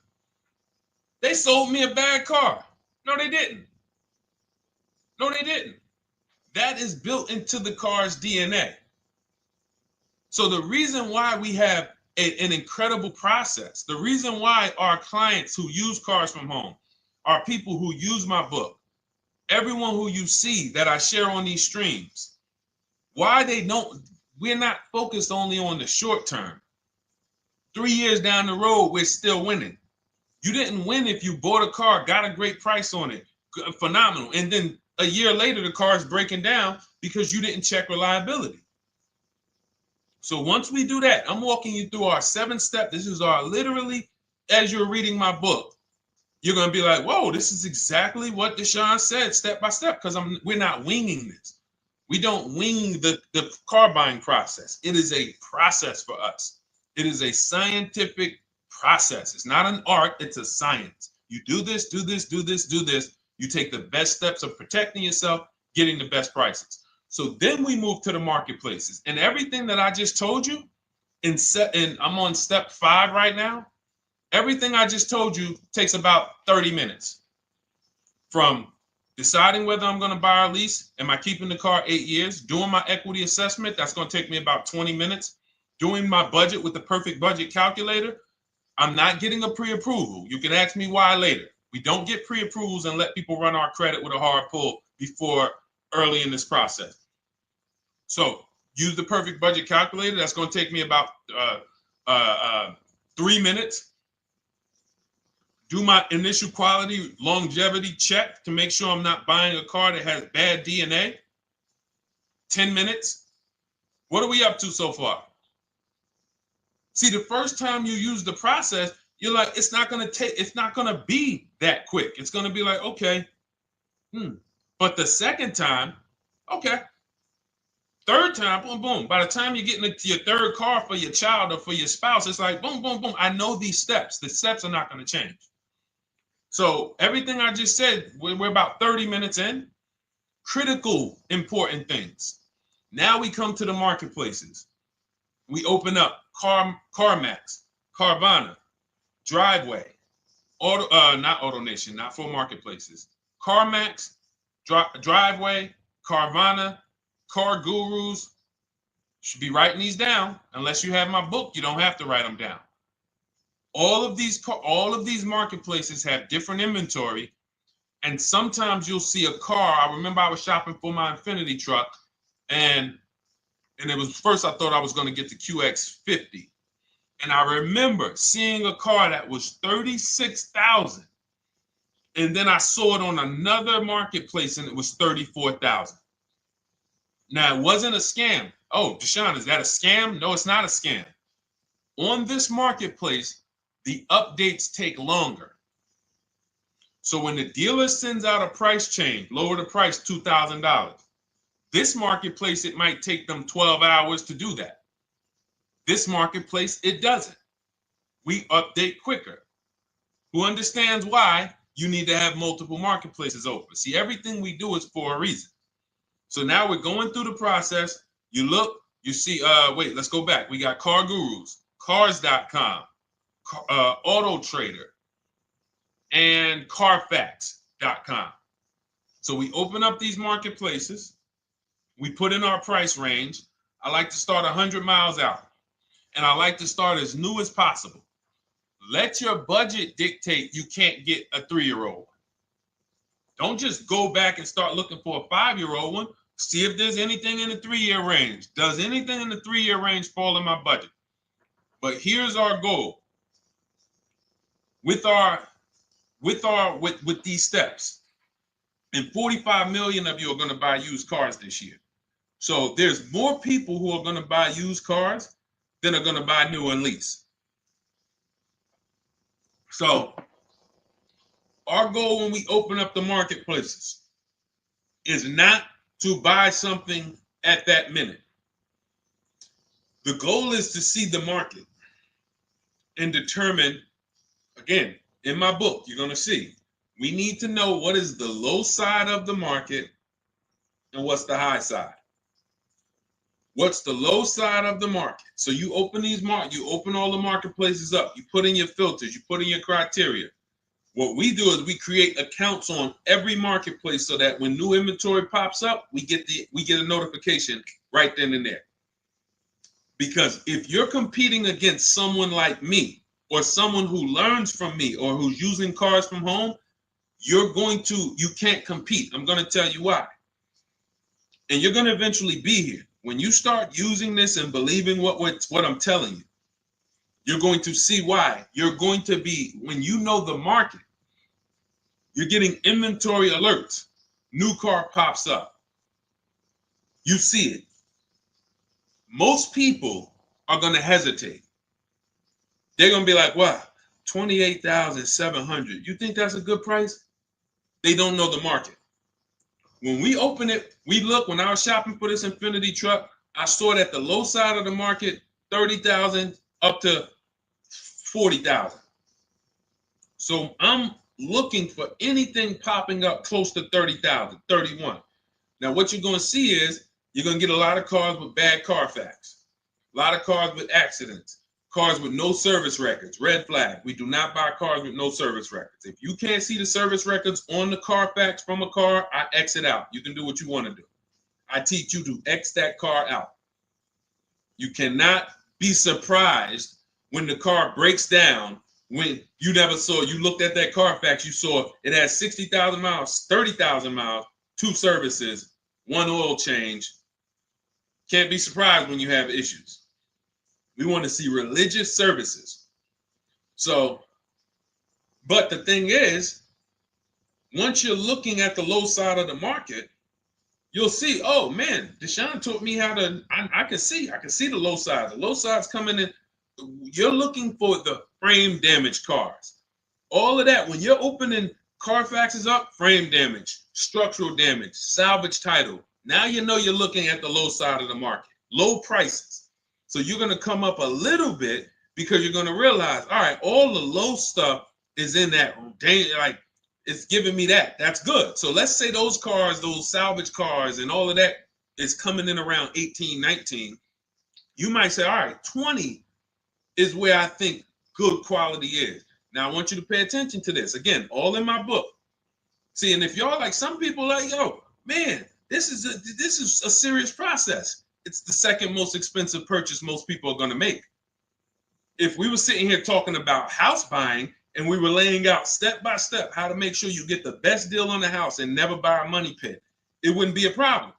[SPEAKER 1] They sold me a bad car. No, they didn't. That is built into the car's DNA. So the reason why we have an incredible process, the reason why our clients who use cars from home are people who use my book, everyone who you see that I share on these streams, we're not focused only on the short term. 3 years down the road, we're still winning. You didn't win if you bought a car, got a great price on it, phenomenal. And then a year later, the car is breaking down because you didn't check reliability. So once we do that, I'm walking you through our 7-step. This is our literally, as you're reading my book, you're going to be like, whoa, this is exactly what Deshone said, step by step, because we're not winging this. We don't wing the car buying process. It is a process for us. It is a scientific process. It's not an art, it's a science. You do this, do this, do this, do this. You take the best steps of protecting yourself, getting the best prices. So then we move to the marketplaces. And everything that I just told you, and I'm on step 5 right now, everything I just told you takes about 30 minutes. From deciding whether I'm going to buy or lease, am I keeping the car 8 years, doing my equity assessment, that's going to take me about 20 minutes, doing my budget with the perfect budget calculator. I'm not getting a pre-approval. You can ask me why later. We don't get pre-approvals and let people run our credit with a hard pull before early in this process. So use the perfect budget calculator. That's going to take me about 3 minutes. Do my initial quality longevity check to make sure I'm not buying a car that has bad DNA. 10 minutes. What are we up to so far? See, the first time you use the process, you're like, it's not going to be that quick. It's going to be like, okay. But the second time, okay. Third time, boom, boom. By the time you're getting into your third car for your child or for your spouse, it's like, boom, boom, boom. I know these steps. The steps are not going to change. So everything I just said, we're about 30 minutes in. Critical, important things. Now we come to the marketplaces. We open up CarMax, Carvana, Driveway, not AutoNation, not for marketplaces. CarMax, Driveway, Carvana, Car Gurus. Should be writing these down. Unless you have my book, you don't have to write them down. All of these marketplaces have different inventory, and sometimes you'll see a car. I remember I was shopping for my Infinity truck, and it was first I thought I was going to get the QX50, and I remember seeing a car that was $36,000, and then I saw it on another marketplace, and it was $34,000. Now it wasn't a scam. Oh, Deshone, is that a scam? No, it's not a scam. On this marketplace, the updates take longer. So when the dealer sends out a price change, lower the price $2,000. This marketplace, it might take them 12 hours to do that. This marketplace, it doesn't. we update quicker. Who understands why you need to have multiple marketplaces open? See, everything we do is for a reason. So now we're going through the process. You look, you see, wait, let's go back. We got Car Gurus, Cars.com, Auto Trader, and Carfax.com. So we open up these marketplaces. We put in our price range. I like to start 100 miles out, and I like to start as new as possible. Let your budget dictate you can't get a 3-year-old. Don't just go back and start looking for a 5-year-old one. See if there's anything in the 3-year range. Does anything in the 3-year range fall in my budget? But here's our goal. With these steps, and 45 million of you are going to buy used cars this year. So there's more people who are going to buy used cars than are going to buy new and lease. So our goal when we open up the marketplaces is not to buy something at that minute. The goal is to see the market and determine, again, in my book, you're going to see, we need to know what is the low side of the market and what's the high side. What's the low side of the market? So you open you open all the marketplaces up. You put in your filters. You put in your criteria. What we do is we create accounts on every marketplace so that when new inventory pops up, we get a notification right then and there. Because if you're competing against someone like me or someone who learns from me or who's using cars from home, you can't compete. I'm going to tell you why. And you're going to eventually be here. When you start using this and believing what I'm telling you, you're going to see why. You're going to be, when you know the market, you're getting inventory alerts. New car pops up. You see it. Most people are going to hesitate. They're going to be like, wow, $28,700. You think that's a good price? They don't know the market. When we open it, we look, when I was shopping for this Infiniti truck, I saw it at the low side of the market, $30,000 up to $40,000. So I'm looking for anything popping up close to $30,000, $31,000. Now what you're going to see is you're going to get a lot of cars with bad Carfax, a lot of cars with accidents, cars with no service records, red flag. We do not buy cars with no service records. If you can't see the service records on the Carfax from a car, I exit out. You can do what you want to do. I teach you to X that car out. You cannot be surprised when the car breaks down when you looked at that Carfax, you saw it has 60,000 miles, 30,000 miles, 2 services, 1 oil change. Can't be surprised when you have issues. We want to see religious services. So, but the thing is, once you're looking at the low side of the market, you'll see, oh man, Deshone taught me how to, I can see the low side. The low side's coming in. You're looking for the frame damage cars. All of that, when you're opening Carfaxes up, frame damage, structural damage, salvage title. Now you know you're looking at the low side of the market, low prices. So you're going to come up a little bit because you're going to realize, all right, all the low stuff is in that, like, it's giving me that. That's good. So let's say those cars, those salvage cars and all of that is coming in around 18, 19. You might say, all right, 20 is where I think good quality is. Now I want you to pay attention to this. Again, all in my book. See, and if y'all like, some people like, yo, man, this is a serious process. It's the second most expensive purchase most people are going to make. If we were sitting here talking about house buying and we were laying out step by step how to make sure you get the best deal on the house and never buy a money pit, it wouldn't be a problem.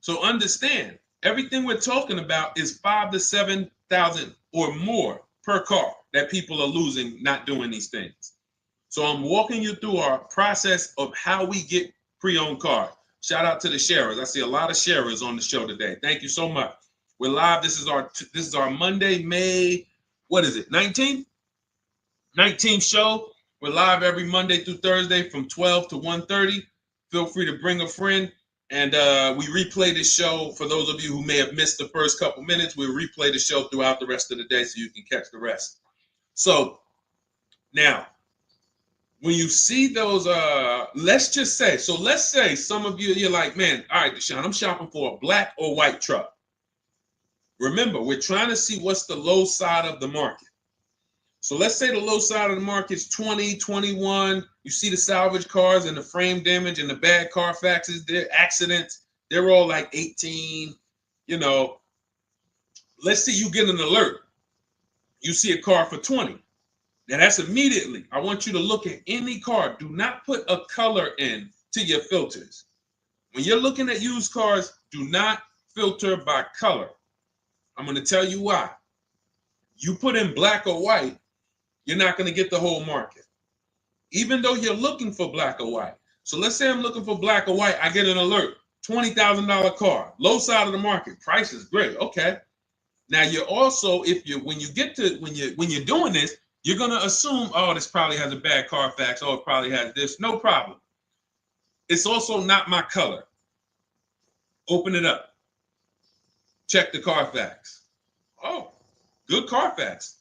[SPEAKER 1] So understand, everything we're talking about is 5,000 to 7,000 or more per car that people are losing not doing these things. So I'm walking you through our process of how we get pre-owned cars. Shout out to the sharers. I see a lot of sharers on the show today. Thank you so much. We're live. This is our Monday, May, what is it, 19th? 19th show. We're live every Monday through Thursday from 12 to 1:30. Feel free to bring a friend. And we replay this show. For those of you who may have missed the first couple minutes, we'll replay the show throughout the rest of the day so you can catch the rest. So now, when you see those, let's say some of you, you're like, man, all right, Deshone, I'm shopping for a black or white truck. Remember, we're trying to see what's the low side of the market. So let's say the low side of the market is 20, 21. You see the salvage cars and the frame damage and the bad Carfaxes, their accidents, they're all like 18. You know, let's say you get an alert. You see a car for 20. Now that's immediately. I want you to look at any car. Do not put a color in to your filters. When you're looking at used cars, do not filter by color. I'm going to tell you why. You put in black or white, you're not going to get the whole market, even though you're looking for black or white. So let's say I'm looking for black or white. I get an alert, $20,000 car, low side of the market, price is great. Okay. Now you're also, when you're doing this, you're going to assume, oh, this probably has a bad Carfax. Oh, it probably has this. No problem. It's also not my color. Open it up. Check the Carfax. Oh, good Carfax.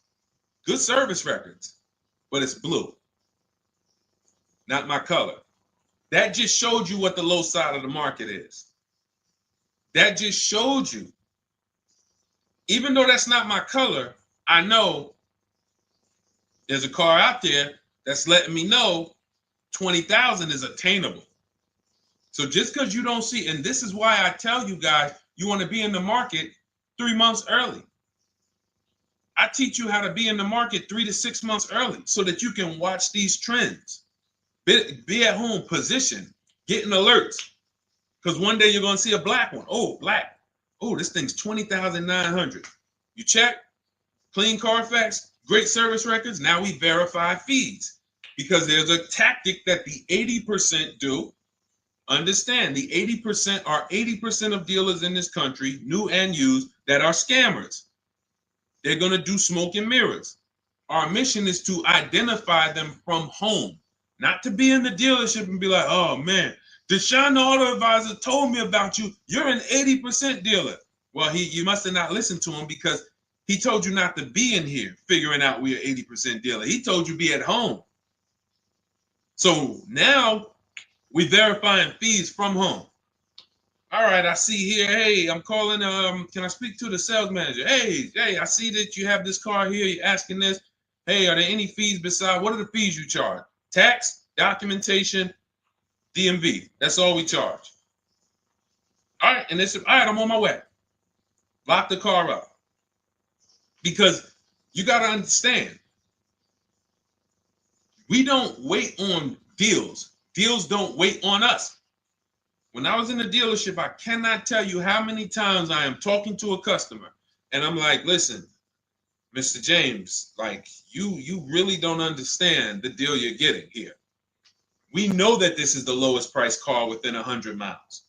[SPEAKER 1] Good service records. But it's blue. Not my color. That just showed you what the low side of the market is. That just showed you. Even though that's not my color, I know there's a car out there that's letting me know 20,000 is attainable. So just because you don't see, and this is why I tell you guys, you want to be in the market 3 months early. I teach you how to be in the market 3 to 6 months early so that you can watch these trends. Be at home, position, getting alerts. Because one day you're going to see a black one. Oh, black. Oh, this thing's 20,900. You check, clean Carfax, great service records. Now we verify fees because there's a tactic that the 80% do. Understand, the 80% are 80% of dealers in this country, new and used, that are scammers. They're going to do smoke and mirrors. Our mission is to identify them from home, not to be in the dealership and be like, oh man, Deshone the Auto Advisor told me about you. You're an 80% dealer. Well, you must have not listened to him because he told you not to be in here figuring out we're 80% dealer. He told you be at home. So now we verifying fees from home. All right, I see here, hey, I'm calling, can I speak to the sales manager? Hey, I see that you have this car here, you're asking this. Hey, are there any fees besides, what are the fees you charge? Tax, documentation, DMV, that's all we charge. All right, and all right, I'm on my way. Lock the car up. Because you got to understand, we don't wait on deals. Deals don't wait on us. When I was in the dealership, I cannot tell you how many times I am talking to a customer and I'm like, listen, Mr. James, like you really don't understand the deal you're getting here. We know that this is the lowest price car within 100 miles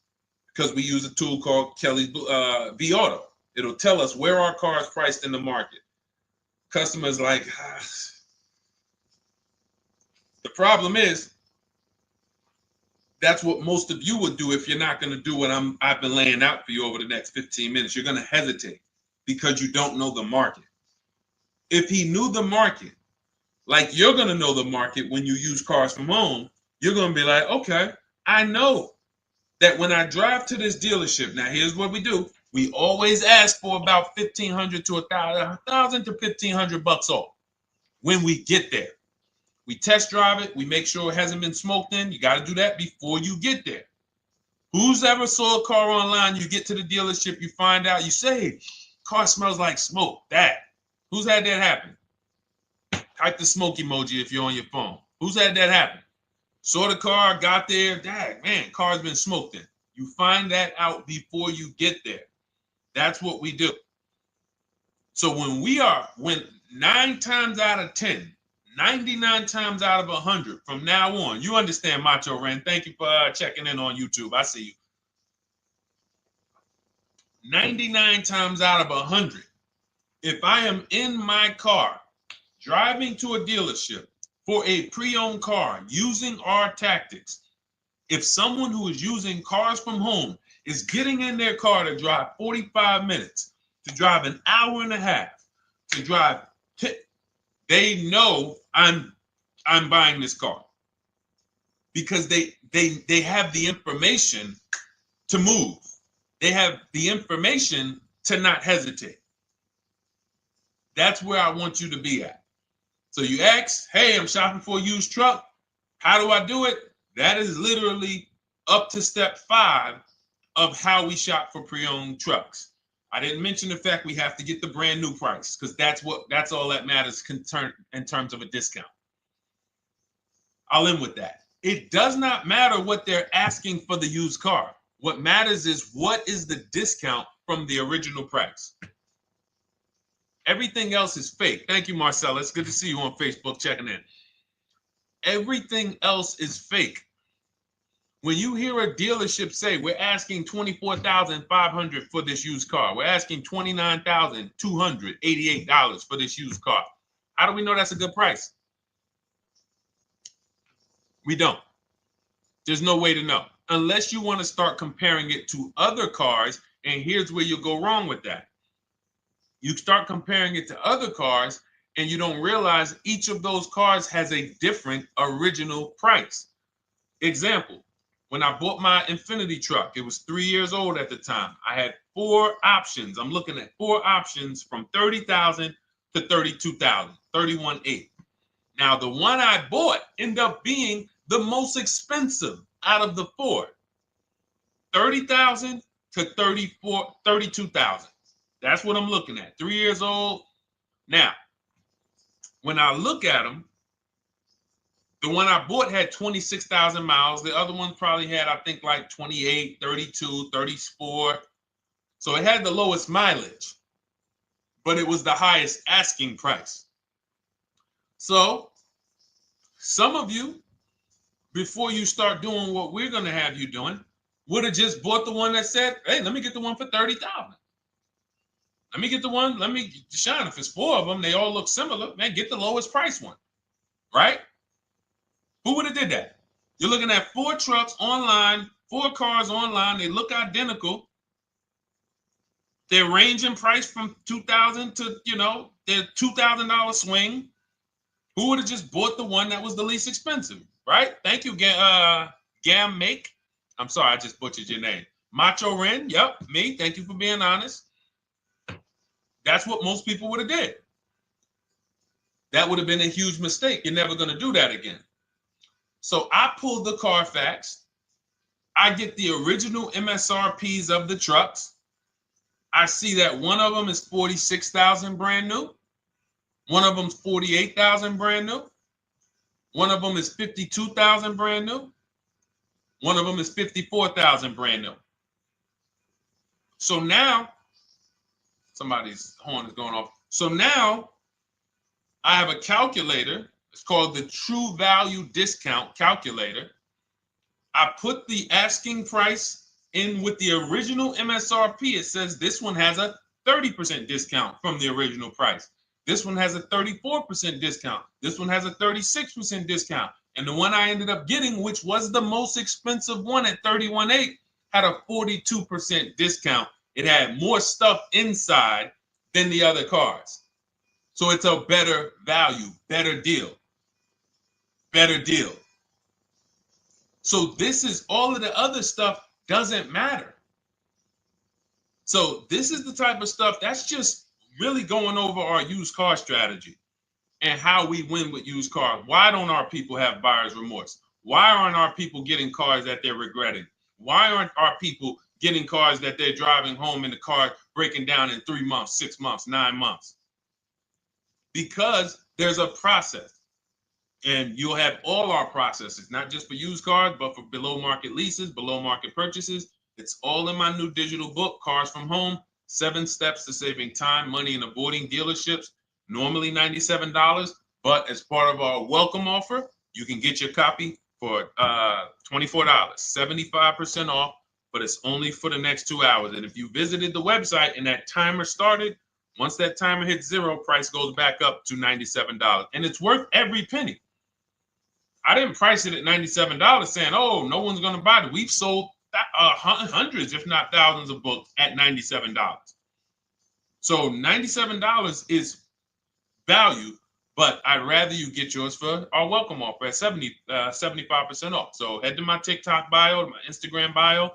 [SPEAKER 1] because we use a tool called Kelly's V Auto. It'll tell us where our car is priced in the market. Customers like, The problem is, that's what most of you would do if you're not going to do what I've been laying out for you over the next 15 minutes. You're going to hesitate because you don't know the market. If he knew the market, like you're going to know the market when you use cars from home, you're going to be like, okay, I know that when I drive to this dealership, now here's what we do. We always ask for about $1,500 to $1,000 to $1,500 off when we get there. We test drive it. We make sure it hasn't been smoked in. You got to do that before you get there. Who's ever saw a car online? You get to the dealership, you find out, you say, car smells like smoke. Who's had that happen? Type the smoke emoji if you're on your phone. Who's had that happen? Saw the car, got there, man, car's been smoked in. You find that out before you get there. That's what we do. So when 9 times out of 10, 99 times out of 100 from now on, you understand, Macho Ren. Thank you for checking in on YouTube. I see you. 99 times out of 100, if I am in my car driving to a dealership for a pre-owned car using our tactics, if someone who is using cars from home is getting in their car to drive 45 minutes, to drive an hour and a half, to drive they know I'm buying this car because they have the information to move. They have the information to not hesitate. That's where I want you to be at. So you ask, hey, I'm shopping for a used truck. How do I do it? That is literally up to step 5 of how we shop for pre-owned trucks. I didn't mention the fact we have to get the brand new price because that's all that matters in terms of a discount. I'll end with that. It does not matter what they're asking for the used car. What matters is what is the discount from the original price. Everything else is fake. Thank you, Marcella. It's good to see you on Facebook checking in. Everything else is fake. When you hear a dealership say, we're asking $24,500 for this used car, we're asking $29,288 for this used car, how do we know that's a good price? We don't. There's no way to know unless you want to start comparing it to other cars. And here's where you'll go wrong with that. You start comparing it to other cars and you don't realize each of those cars has a different original price. Example, when I bought my Infiniti truck, it was 3 years old at the time. I had 4 options. I'm looking at 4 options from $30,000 to $32,000, $31,800. Now, the one I bought ended up being the most expensive out of the 4. $30,000 to $32,000. That's what I'm looking at. 3 years old. Now, when I look at them, the one I bought had 26,000 miles. The other one probably had, I think, like 28, 32, 34. So it had the lowest mileage, but it was the highest asking price. So some of you, before you start doing what we're going to have you doing, would have just bought the one that said, hey, let me get the one for $30,000. Let me get the one, Deshone, if it's 4 of them, they all look similar, man, get the lowest price one, right? Who would have did that? You're looking at 4 trucks online, 4 cars online, they look identical. They range in price from $2,000 to, their $2,000 swing. Who would have just bought the one that was the least expensive, right? Thank you, Gam Make. I'm sorry, I just butchered your name. Macho Ren, yep, me. Thank you for being honest. That's what most people would have did. That would have been a huge mistake. You're never going to do that again. So I pulled the Carfax. I get the original MSRPs of the trucks. I see that one of them is $46,000 brand new. One of them's $48,000 brand new. One of them is $52,000 brand new. One of them is $54,000 brand new. So now, somebody's horn is going off. So now I have a calculator. It's called the True Value Discount Calculator. I put the asking price in with the original MSRP. It says this one has a 30% discount from the original price. This one has a 34% discount. This one has a 36% discount. And the one I ended up getting, which was the most expensive one at $31,800, had a 42% discount. It had more stuff inside than the other cars. So it's a better value, better deal. Better deal. So this is all of the other stuff doesn't matter. So this is the type of stuff that's just really going over our used car strategy and how we win with used cars. Why don't our people have buyer's remorse? Why aren't our people getting cars that they're regretting? Why aren't our people getting cars that they're driving home and the car breaking down in 3 months, 6 months, 9 months? Because there's a process. And you'll have all our processes, not just for used cars, but for below market leases, below market purchases. It's all in my new digital book, Cars from Home, 7 Steps to Saving Time, Money, and Avoiding Dealerships. Normally $97, but as part of our welcome offer, you can get your copy for $24, 75% off, but it's only for the next 2 hours. And if you visited the website and that timer started, once that timer hits 0, price goes back up to $97. And it's worth every penny. I didn't price it at $97 saying, oh, no one's going to buy it. We've sold hundreds, if not thousands of books at $97. So $97 is value, But I'd rather you get yours for our welcome offer at 75% off. So head to my TikTok bio, my Instagram bio,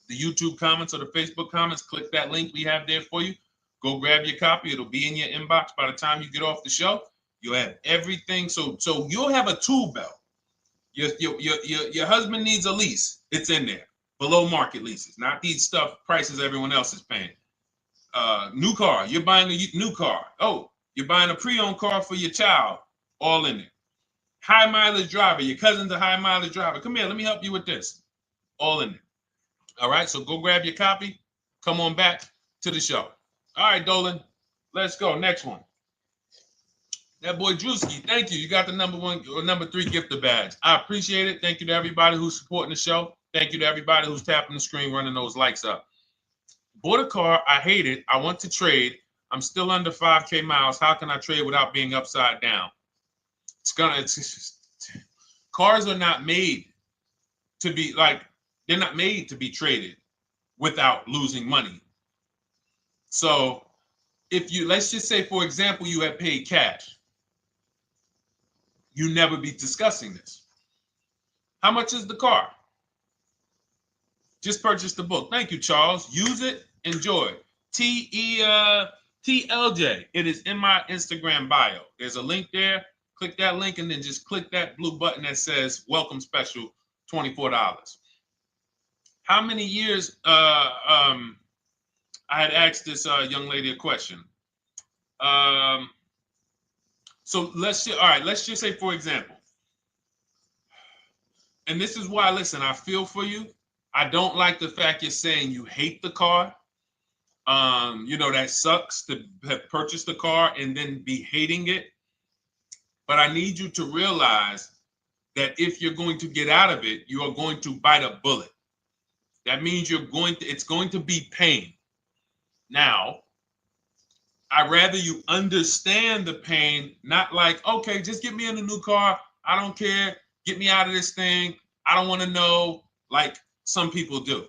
[SPEAKER 1] the YouTube comments or the Facebook comments. Click that link we have there for you. Go grab your copy. It'll be in your inbox by the time you get off the show. You'll have everything. So you'll have a tool belt. Your husband needs a lease. It's in there. Below market leases, not these stuff prices everyone else is paying. New car. You're buying a new car. Oh, you're buying a pre-owned car for your child. All in there. High mileage driver. Your cousin's a high mileage driver. Come here. Let me help you with this. All in there. All right. So go grab your copy. Come on back to the show. All right, Dolan. Let's go. Next one. That boy Drewski, thank you. You got the number 1 or number 3 gifter badge. I appreciate it. Thank you to everybody who's supporting the show. Thank you to everybody who's tapping the screen, running those likes up. Bought a car. I hate it. I want to trade. I'm still under 5K miles. How can I trade without being upside down? Cars are not made to be they're not made to be traded without losing money. So let's just say, for example, you had paid cash. You never be discussing this. How much is the car? Just purchase the book. Thank you, Charles. Use it. Enjoy. TLJ. It is in my Instagram bio. There's a link there. Click that link and then just click that blue button that says welcome special, $24. How many years? I had asked this young lady a question. So let's just say, for example, and this is why, listen, I feel for you. I don't like the fact you're saying you hate the car. That sucks to have purchased the car and then be hating it. But I need you to realize that if you're going to get out of it, you are going to bite a bullet. That means it's going to be pain. Now, I'd rather you understand the pain, not like, okay, just get me in a new car. I don't care. Get me out of this thing. I don't want to know, like some people do.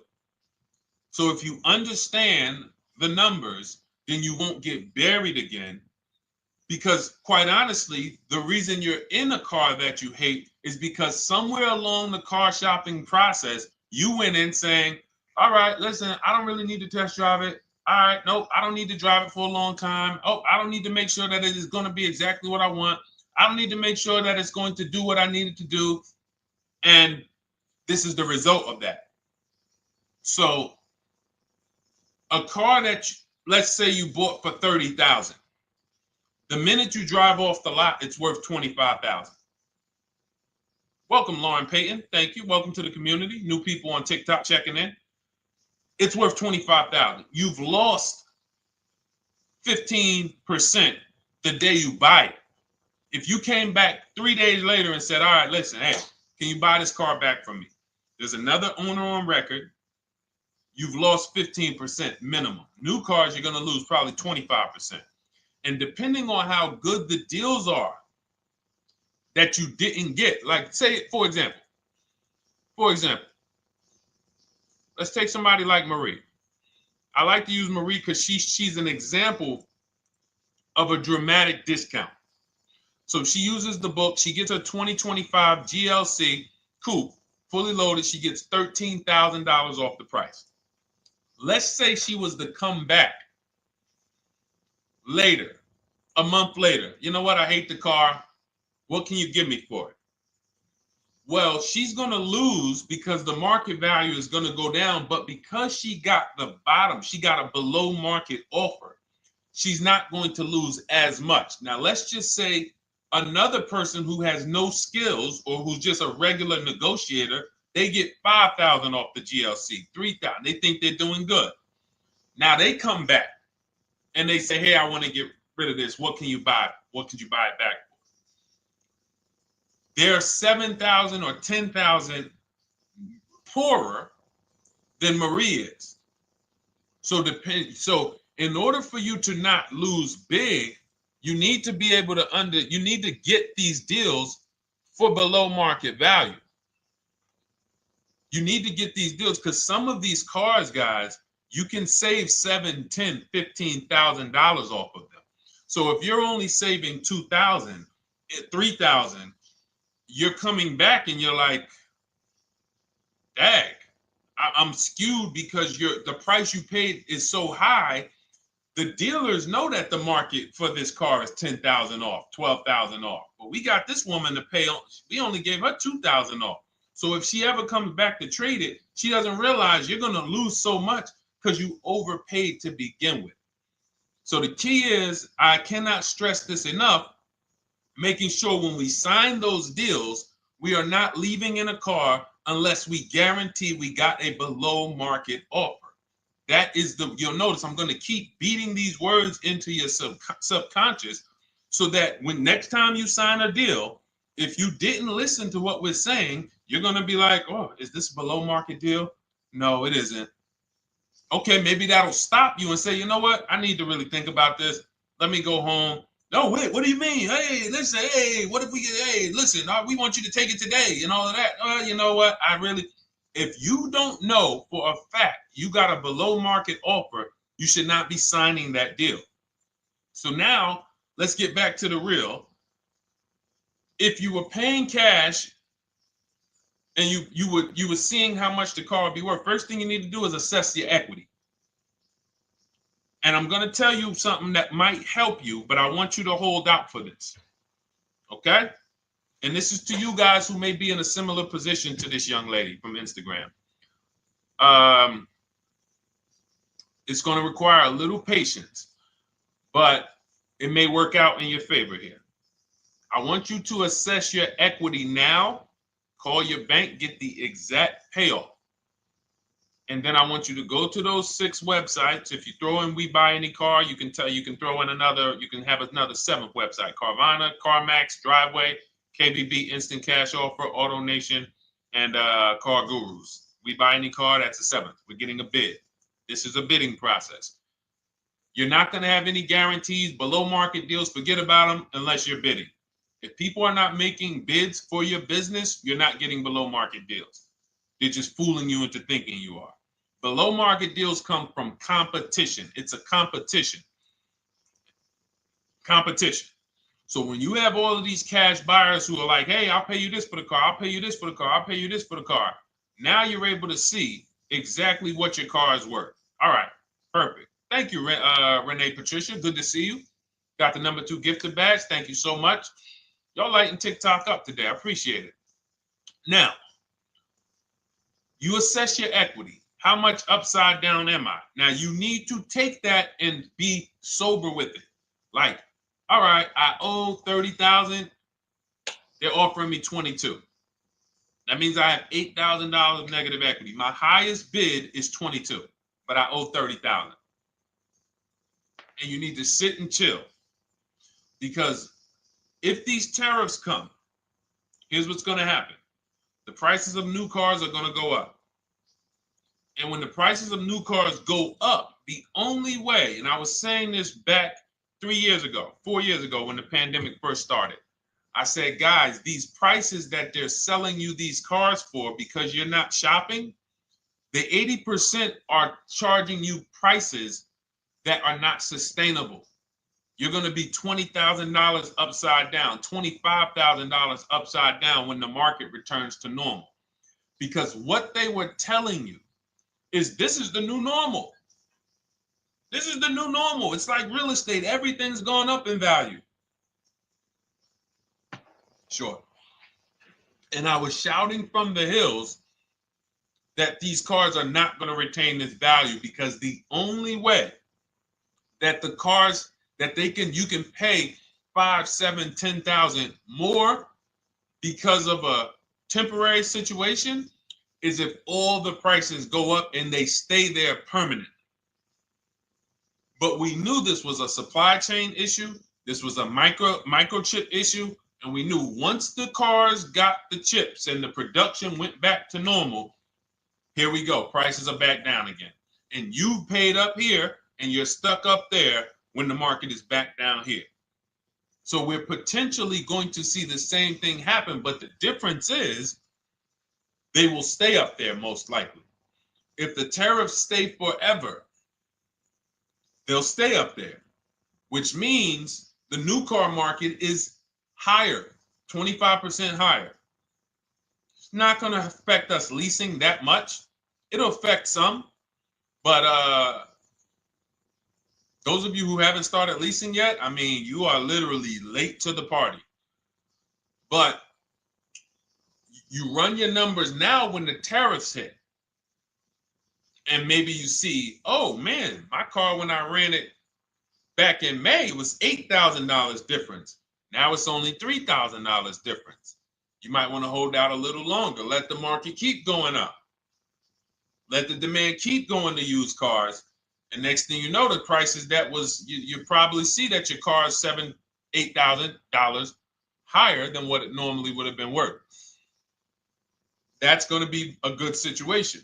[SPEAKER 1] So if you understand the numbers, then you won't get buried again. Because quite honestly, the reason you're in a car that you hate is because somewhere along the car shopping process, you went in saying, all right, listen, I don't really need to test drive it. All right, nope, I don't need to drive it for a long time. Oh, I don't need to make sure that it is going to be exactly what I want. I don't need to make sure that it's going to do what I need it to do. And this is the result of that. So a car that, let's say you bought for $30,000. The minute you drive off the lot, it's worth $25,000. Welcome, Lauren Payton. Thank you. Welcome to the community. New people on TikTok checking in. It's worth $25,000. You've lost 15% the day you buy it. If you came back 3 days later and said, all right, listen, hey, can you buy this car back from me? There's another owner on record. You've lost 15% minimum. New cars, you're going to lose probably 25%. And depending on how good the deals are that you didn't get, like say, for example, let's take somebody like Marie. I like to use Marie because she's an example of a dramatic discount. So she uses the book. She gets her 2025 GLC coupe, fully loaded. She gets $13,000 off the price. Let's say she was to come back later, a month later. You know what? I hate the car. What can you give me for it? Well, she's going to lose because the market value is going to go down. But because she got the bottom, she got a below market offer, she's not going to lose as much. Now, let's just say another person who has no skills or who's just a regular negotiator, they get $5,000 off the GLC, $3,000. They think they're doing good. Now they come back and they say, hey, I want to get rid of this. What can you buy? What could you buy it back for? They're 7,000 or 10,000 poorer than Marie is. So in order for you to not lose big, you need to be able to you need to get these deals for below market value. You need to get these deals because some of these cars, guys, you can save $7,000, $10,000, $15,000 off of them. So if you're only saving 2,000, 3,000, you're coming back and you're like, dag, I'm skewed because the price you paid is so high. The dealers know that the market for this car is 10,000 off, 12,000 off. But we got this woman to pay, we only gave her 2,000 off. So if she ever comes back to trade it, she doesn't realize you're going to lose so much because you overpaid to begin with. So the key is, I cannot stress this enough, making sure when we sign those deals, we are not leaving in a car unless we guarantee we got a below market offer. That is you'll notice I'm going to keep beating these words into your subconscious so that when next time you sign a deal, if you didn't listen to what we're saying, you're going to be like, oh, is this a below market deal? No, it isn't. Okay, maybe that'll stop you and say, you know what? I need to really think about this. Let me go home. No, wait, what do you mean? Hey, listen, hey, what if we get, hey, listen, we want you to take it today and all of that. You know what? If you don't know for a fact you got a below market offer, you should not be signing that deal. So now let's get back to the real. If you were paying cash and you were seeing how much the car would be worth, first thing you need to do is assess your equity. And I'm going to tell you something that might help you, but I want you to hold out for this. Okay? And this is to you guys who may be in a similar position to this young lady from Instagram. It's going to require a little patience, but it may work out in your favor here. I want you to assess your equity now, call your bank, get the exact payoff. And then I want you to go to those 6 websites. If you throw in We Buy Any Car, you can throw in you can have another 7th website: Carvana, CarMax, Driveway, KBB, Instant Cash Offer, AutoNation, and Car Gurus. We Buy Any Car, that's the 7th. We're getting a bid. This is a bidding process. You're not going to have any guarantees, below market deals, forget about them unless you're bidding. If people are not making bids for your business, you're not getting below market deals. They're just fooling you into thinking you are. Below market deals come from competition. It's a competition. Competition. So when you have all of these cash buyers who are like, hey, I'll pay you this for the car, I'll pay you this for the car, I'll pay you this for the car. Now you're able to see exactly what your car is worth. All right, perfect. Thank you, Renee Patricia. Good to see you. Got the number 2 gifted badge. Thank you so much. Y'all lighting TikTok up today. I appreciate it. Now, you assess your equity. How much upside down am I? Now, you need to take that and be sober with it. Like, all right, I owe 30,000. They're offering me 22. That means I have $8,000 of negative equity. My highest bid is 22, but I owe 30,000. And you need to sit and chill, because if these tariffs come, here's what's going to happen. The prices of new cars are going to go up. And when the prices of new cars go up, the only way, and I was saying this back 4 years ago, when the pandemic first started, I said, guys, these prices that they're selling you these cars for because you're not shopping, the 80% are charging you prices that are not sustainable. You're going to be $20,000 upside down, $25,000 upside down when the market returns to normal. Because what they were telling you is this is the new normal. This is the new normal. It's like real estate. Everything's gone up in value. Sure. And I was shouting from the hills that these cars are not going to retain this value, because the only way that the cars that you can pay 5, 7, 10,000 more because of a temporary situation is if all the prices go up and they stay there permanently. But we knew this was a supply chain issue. This was a microchip issue. And we knew once the cars got the chips and the production went back to normal, here we go. Prices are back down again. And you paid up here and you're stuck up there when the market is back down here. So we're potentially going to see the same thing happen, but the difference is they will stay up there most likely. If the tariffs stay forever, they'll stay up there. which means the new car market is higher, 25% higher. It's not going to affect us leasing that much. It'll affect some, but those of you who haven't started leasing yet, I mean, you are literally late to the party. But you run your numbers now when the tariffs hit. And maybe you see, oh man, my car when I ran it back in May was $8,000 difference. Now it's only $3,000 difference. You might want to hold out a little longer. Let the market keep going up. Let the demand keep going to used cars. And next thing you know, the prices that was, you probably see that your car is $7,000, $8,000 higher than what it normally would have been worth. That's going to be a good situation.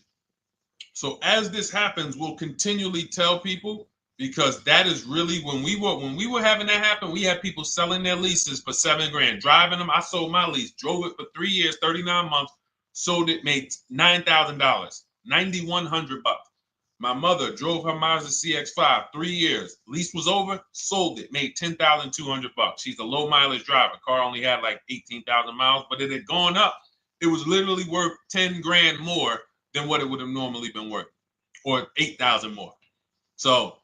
[SPEAKER 1] So as this happens, we'll continually tell people, because that is really when we were having that happen, we had people selling their leases for $7,000, driving them. I sold my lease, drove it for 3 years, 39 months, sold it, made $9,000, $9,100. My mother drove her Mazda CX-5, 3 years, lease was over, sold it, made $10,200. She's a low mileage driver. Car only had like 18,000 miles, but it had gone up. It was literally worth $10,000 more than what it would have normally been worth, or 8,000 more. So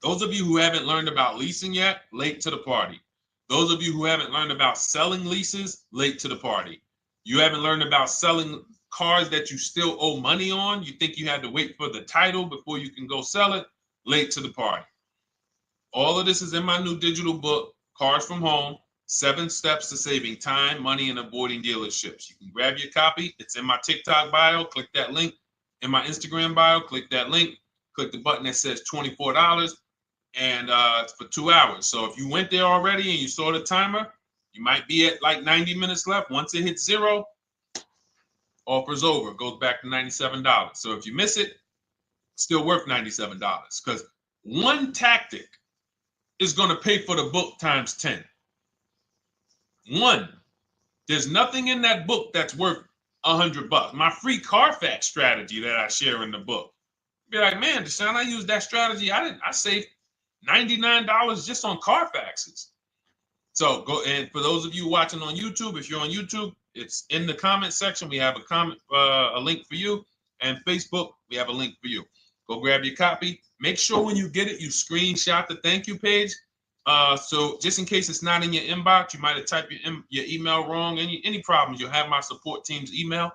[SPEAKER 1] those of you who haven't learned about leasing yet, late to the party. Those of you who haven't learned about selling leases, late to the party. You haven't learned about selling cars that you still owe money on. You think you had to wait for the title before you can go sell it, late to the party. All of this is in my new digital book, Cars from Home, 7 Steps to Saving Time, Money, and Avoiding Dealerships. You can grab your copy. It's in my TikTok bio. Click that link. In my Instagram bio, click that link. Click the button that says $24, and it's for 2 hours. So if you went there already and you saw the timer, you might be at like 90 minutes left. Once it hits 0, offer's over. It goes back to $97. So if you miss it, it's still worth $97, because one tactic is going to pay for the book times 10. One, there's nothing in that book that's worth $100. My free Carfax strategy that I share in the book. Be like, man, Deshone, I used that strategy. I saved $99 just on Carfaxes. So go, and for those of you watching on YouTube, if you're on YouTube, it's in the comment section. We have a link for you, and Facebook, we have a link for you. Go grab your copy. Make sure when you get it, you screenshot the thank you page. So just in case it's not in your inbox, you might have typed your email wrong. Any problems, you'll have my support team's email.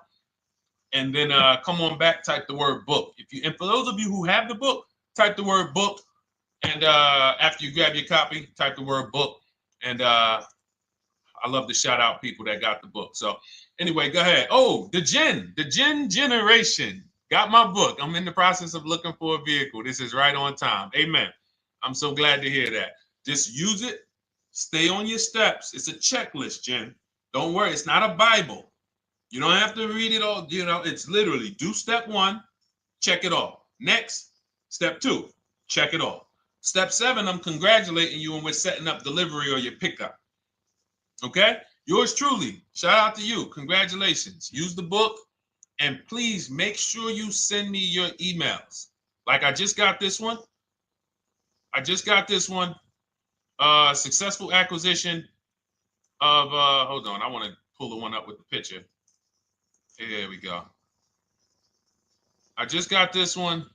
[SPEAKER 1] And then come on back, type the word book. And for those of you who have the book, type the word book. And after you grab your copy, type the word book. And I love to shout out people that got the book. So anyway, go ahead. Oh, the Gen Generation got my book. I'm in the process of looking for a vehicle. This is right on time. Amen. I'm so glad to hear that. Just use it. Stay on your steps. It's a checklist, Jen. Don't worry. It's not a Bible. You don't have to read it all. You know, it's literally do step 1, check it off. Next, step 2, check it off. Step 7, I'm congratulating you and we're setting up delivery or your pickup. Okay? Yours truly. Shout out to you. Congratulations. Use the book, and please make sure you send me your emails. Like I just got this one. Successful acquisition of, hold on. I want to pull the one up with the picture. There we go. I just got this one.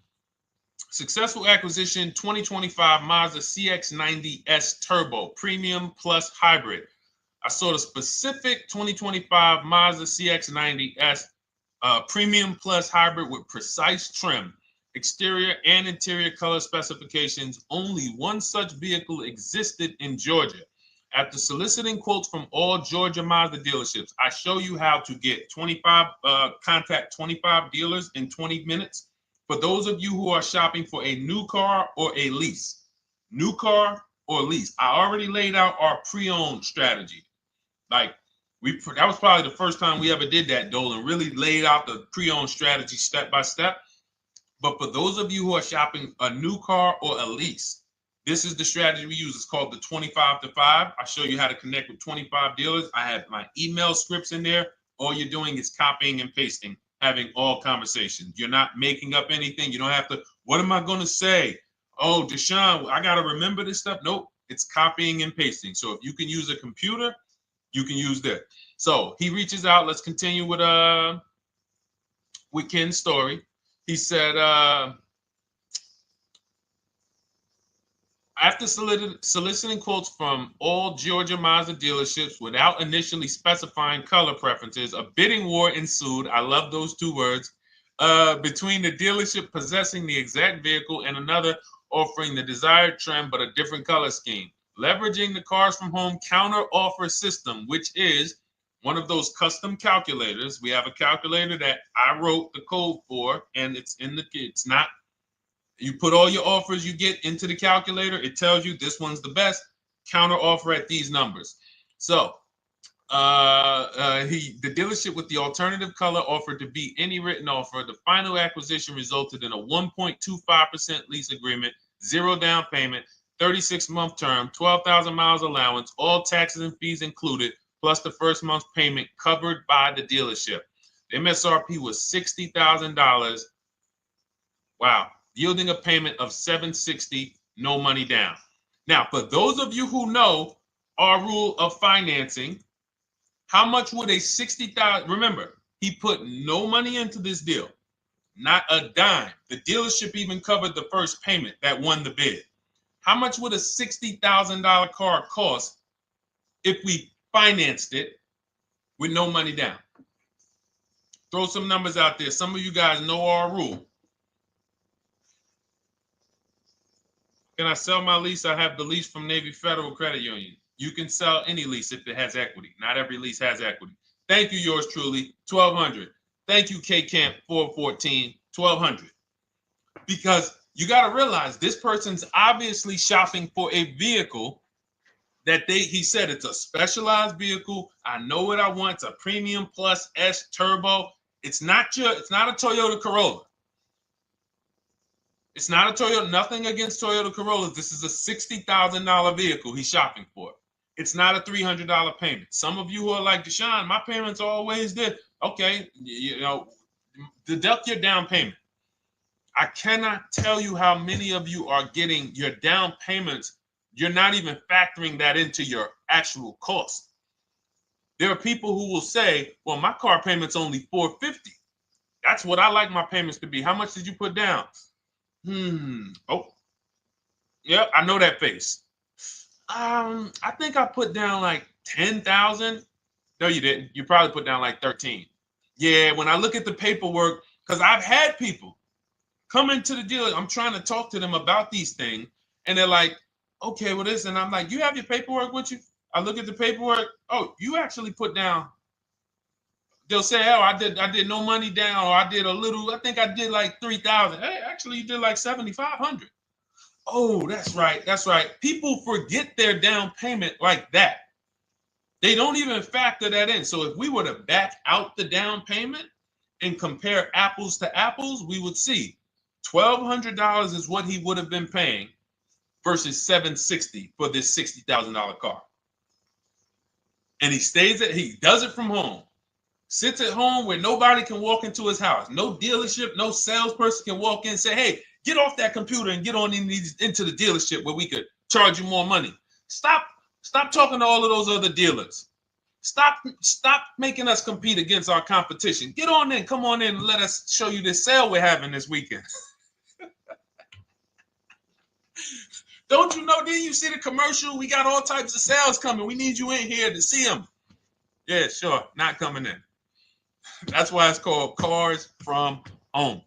[SPEAKER 1] Successful acquisition 2025 Mazda CX-90S Turbo Premium Plus Hybrid. I saw the specific 2025 Mazda CX-90S Premium Plus Hybrid with precise trim, exterior and interior color specifications. Only one such vehicle existed in Georgia. After soliciting quotes from all Georgia Mazda dealerships, I show you how to get contact 25 dealers in 20 minutes. For those of you who are shopping for a new car or a lease, new car or lease, I already laid out our pre-owned strategy. Like that was probably the first time we ever did that, Dolan, really laid out the pre-owned strategy step by step. But for those of you who are shopping a new car or a lease, this is the strategy we use. It's called the 25 to 5. I show you how to connect with 25 dealers. I have my email scripts in there. All you're doing is copying and pasting, having all conversations. You're not making up anything. You don't have to, what am I going to say? Oh, Deshone, I got to remember this stuff. Nope, it's copying and pasting. So if you can use a computer, you can use that. So he reaches out. Let's continue with Ken's story. He said, after soliciting quotes from all Georgia Mazda dealerships without initially specifying color preferences, a bidding war ensued. I love those two words. Between the dealership possessing the exact vehicle and another offering the desired trim but a different color scheme. Leveraging the Cars from Home counter offer system, which is one of those custom calculators. We have a calculator that I wrote the code for, and it's not. You put all your offers you get into the calculator. It tells you this one's the best. Counter offer at these numbers. So the dealership with the alternative color offered to beat any written offer. The final acquisition resulted in a 1.25% lease agreement, 0 down payment, 36-month term, 12,000 miles allowance, all taxes and fees included, plus the first month's payment covered by the dealership. The MSRP was $60,000. Wow. Yielding a payment of $760, no money down. Now, for those of you who know our rule of financing, how much would a $60,000? Remember, he put no money into this deal, not a dime. The dealership even covered the first payment that won the bid. How much would a $60,000 car cost if we financed it with no money down? Throw some numbers out there. Some of you guys know our rule. Can I sell my lease? I have the lease from Navy Federal Credit Union. You can sell any lease if it has equity. Not every lease has equity. Thank you, yours truly, 1200. Thank you, K Camp 414, 1200. Because you got to realize this person's obviously shopping for a vehicle that he said it's a specialized vehicle. I know what I want. It's a premium plus S turbo. It's not a Toyota Corolla. It's not a Toyota, nothing against Toyota Corollas. This is a $60,000 vehicle he's shopping for. It's not a $300 payment. Some of you who are like, Deshone, my payments are always there. Okay, deduct your down payment. I cannot tell you how many of you are getting your down payments. You're not even factoring that into your actual cost. There are people who will say, well, my car payment's only $450. That's what I like my payments to be. How much did you put down? Oh, yep, I know that face. I think I put down like 10,000. No, you didn't. You probably put down like 13. Yeah, when I look at the paperwork, because I've had people come into the dealer. I'm trying to talk to them about these things, and they're like, okay, well, this, and I'm like, you have your paperwork with you? I look at the paperwork. Oh, you actually put down. They'll say, oh, I did no money down, or I did a little, I think I did like 3,000. Hey, actually you did like 7,500. Oh, that's right. People forget their down payment like that. They don't even factor that in. So if we were to back out the down payment and compare apples to apples, we would see $1,200 is what he would have been paying versus $760 for this $60,000 car. And he does it from home. Sits at home where nobody can walk into his house. No dealership, no salesperson can walk in and say, hey, get off that computer and get on into the dealership where we could charge you more money. Stop talking to all of those other dealers. Stop making us compete against our competition. Get on in, come on in and let us show you this sale we're having this weekend. Don't you know, didn't you see the commercial? We got all types of sales coming. We need you in here to see them. Yeah, sure, not coming in. That's why it's called Cars from Home.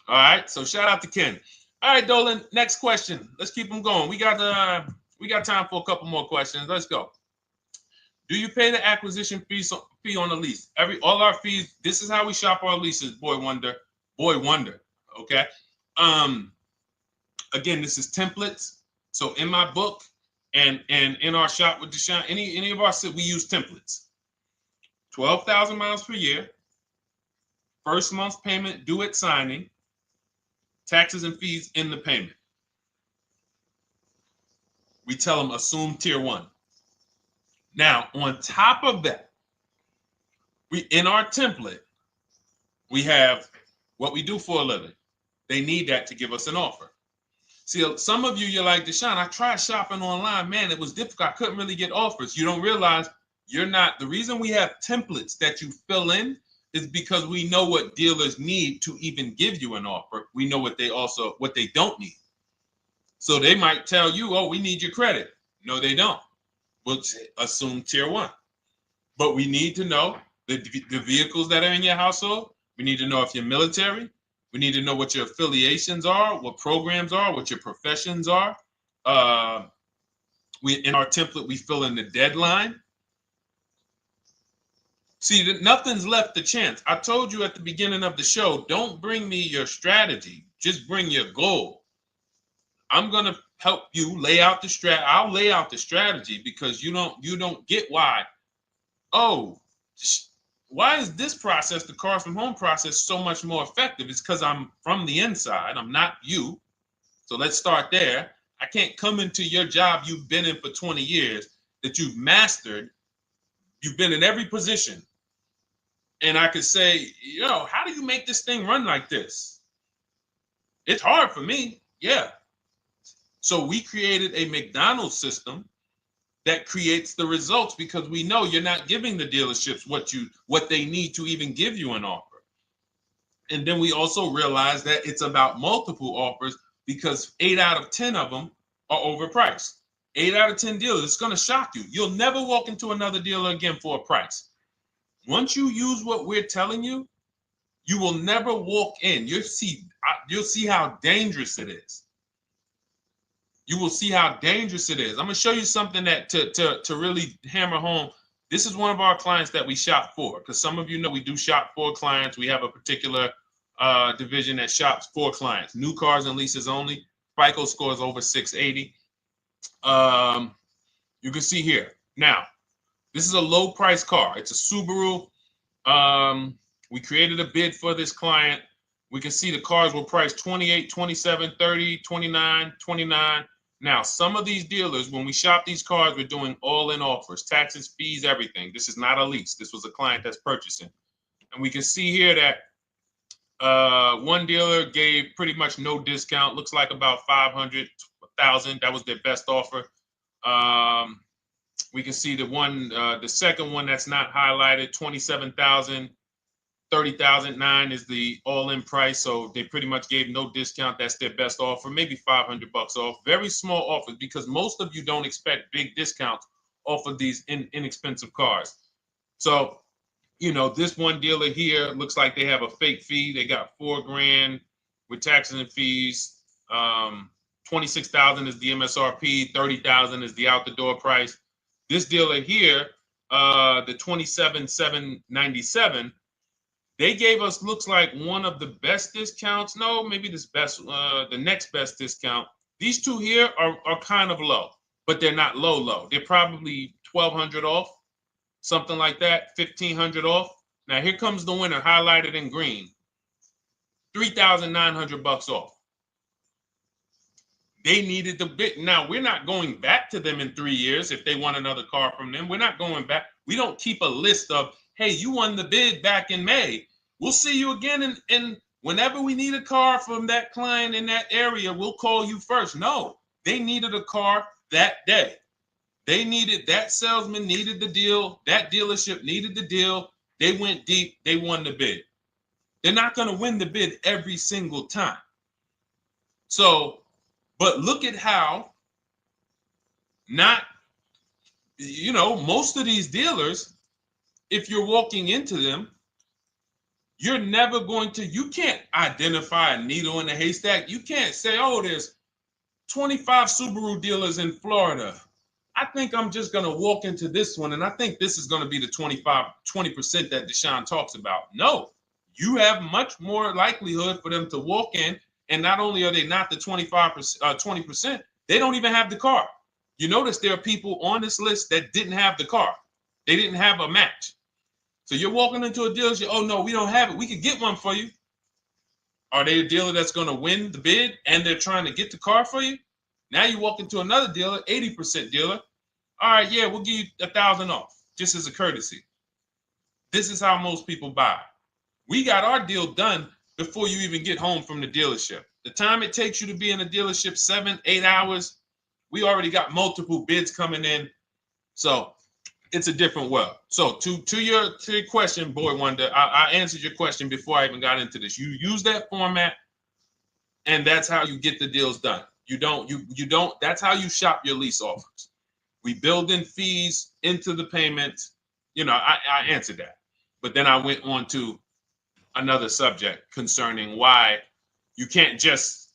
[SPEAKER 1] All right, so shout out to Ken. All right, Dolan, next question. Let's keep them going. We got time for a couple more questions. Let's go. Do you pay the acquisition fee on the lease? All our fees. This is how we shop our leases. Boy wonder. Okay. Again, this is templates. So in my book and in our shop with Deshone, any of our we use templates. 12,000 miles per year. First month's payment due at signing. Taxes and fees in the payment. We tell them assume tier 1. Now, on top of that, in our template, we have what we do for a living. They need that to give us an offer. See, some of you, you're like, Deshone, I tried shopping online. Man, it was difficult. I couldn't really get offers. You don't realize you're not. The reason we have templates that you fill in is because we know what dealers need to even give you an offer. We know what they don't need. So they might tell you, oh, we need your credit. No, they don't. We'll assume tier 1. But we need to know the vehicles that are in your household. We need to know if you're military. We need to know what your affiliations are, what programs are, what your professions are. In our template, we fill in the deadline. See, nothing's left to chance. I told you at the beginning of the show, don't bring me your strategy. Just bring your goal. I'm going to help you lay out the I'll lay out the strategy because you don't get why. Oh, why is this process, the Cars from Home process, so much more effective? It's because I'm from the inside. I'm not you. So let's start there. I can't come into your job you've been in for 20 years, that you've mastered. You've been in every position. And I could say, how do you make this thing run like this? It's hard for me. Yeah. So we created a McDonald's system that creates the results because we know you're not giving the dealerships what they need to even give you an offer. And then we also realize that it's about multiple offers because 8 out of 10 of them are overpriced. 8 out of 10 dealers, it's going to shock you. You'll never walk into another dealer again for a price. Once you use what we're telling you, you will never walk in. You'll see how dangerous it is. You will see how dangerous it is. I'm going to show you something that to really hammer home. This is one of our clients that we shop for, because some of you know we do shop for clients. We have a particular division that shops for clients. New cars and leases only. FICO score is over 680. You can see here. Now, this is a low price car. It's a Subaru. We created a bid for this client. We can see the cars were priced 28, 27, 30, 29, 29. Now, some of these dealers, when we shop these cars, we're doing all-in offers, taxes, fees, everything. This is not a lease. This was a client that's purchasing. And we can see here that one dealer gave pretty much no discount. Looks like about 500, 1,000. That was their best offer. We can see the second one that's not highlighted, 27,000. 30,009 is the all-in price, so they pretty much gave no discount. That's their best offer, maybe $500 off. Very small offers because most of you don't expect big discounts off of these inexpensive cars. So, this one dealer here looks like they have a fake fee. They got $4,000 with taxes and fees. 26,000 is the MSRP. 30,000 is the out the door price. This dealer here, the 27,797. They gave us, looks like, one of the best discounts. No, maybe the next best discount. These two here are kind of low, but they're not low. They're probably 1,200 off, something like that, 1,500 off. Now here comes the winner, highlighted in green, 3,900 off. They needed the bid. Now we're not going back to them in 3 years if they want another car from them. We're not going back. We don't keep a list of, hey, you won the bid back in May. We'll see you again. And whenever we need a car from that client in that area, we'll call you first. No, they needed a car that day. That salesman needed the deal. That dealership needed the deal. They went deep. They won the bid. They're not going to win the bid every single time. So, but look at how most of these dealers, if you're walking into them, you can't identify a needle in a haystack. You can't say, oh, there's 25 Subaru dealers in Florida. I think I'm just going to walk into this one, and I think this is going to be the 20% that Deshone talks about. No, you have much more likelihood for them to walk in, and not only are they not the 20%, they don't even have the car. You notice there are people on this list that didn't have the car. They didn't have a match. So you're walking into a dealership, oh, no, we don't have it. We could get one for you. Are they a dealer that's going to win the bid and they're trying to get the car for you? Now you walk into another dealer, 80% dealer. All right, yeah, we'll give you 1,000 off, just as a courtesy. This is how most people buy. We got our deal done before you even get home from the dealership. The time it takes you to be in a dealership, 7-8 hours, we already got multiple bids coming in. So it's a different world. So to your question, Boy Wonder, I answered your question before I even got into this. You use that format, and that's how you get the deals done. You don't, that's how you shop your lease offers. We build in fees into the payments. You know, I answered that. But then I went on to another subject concerning why you can't just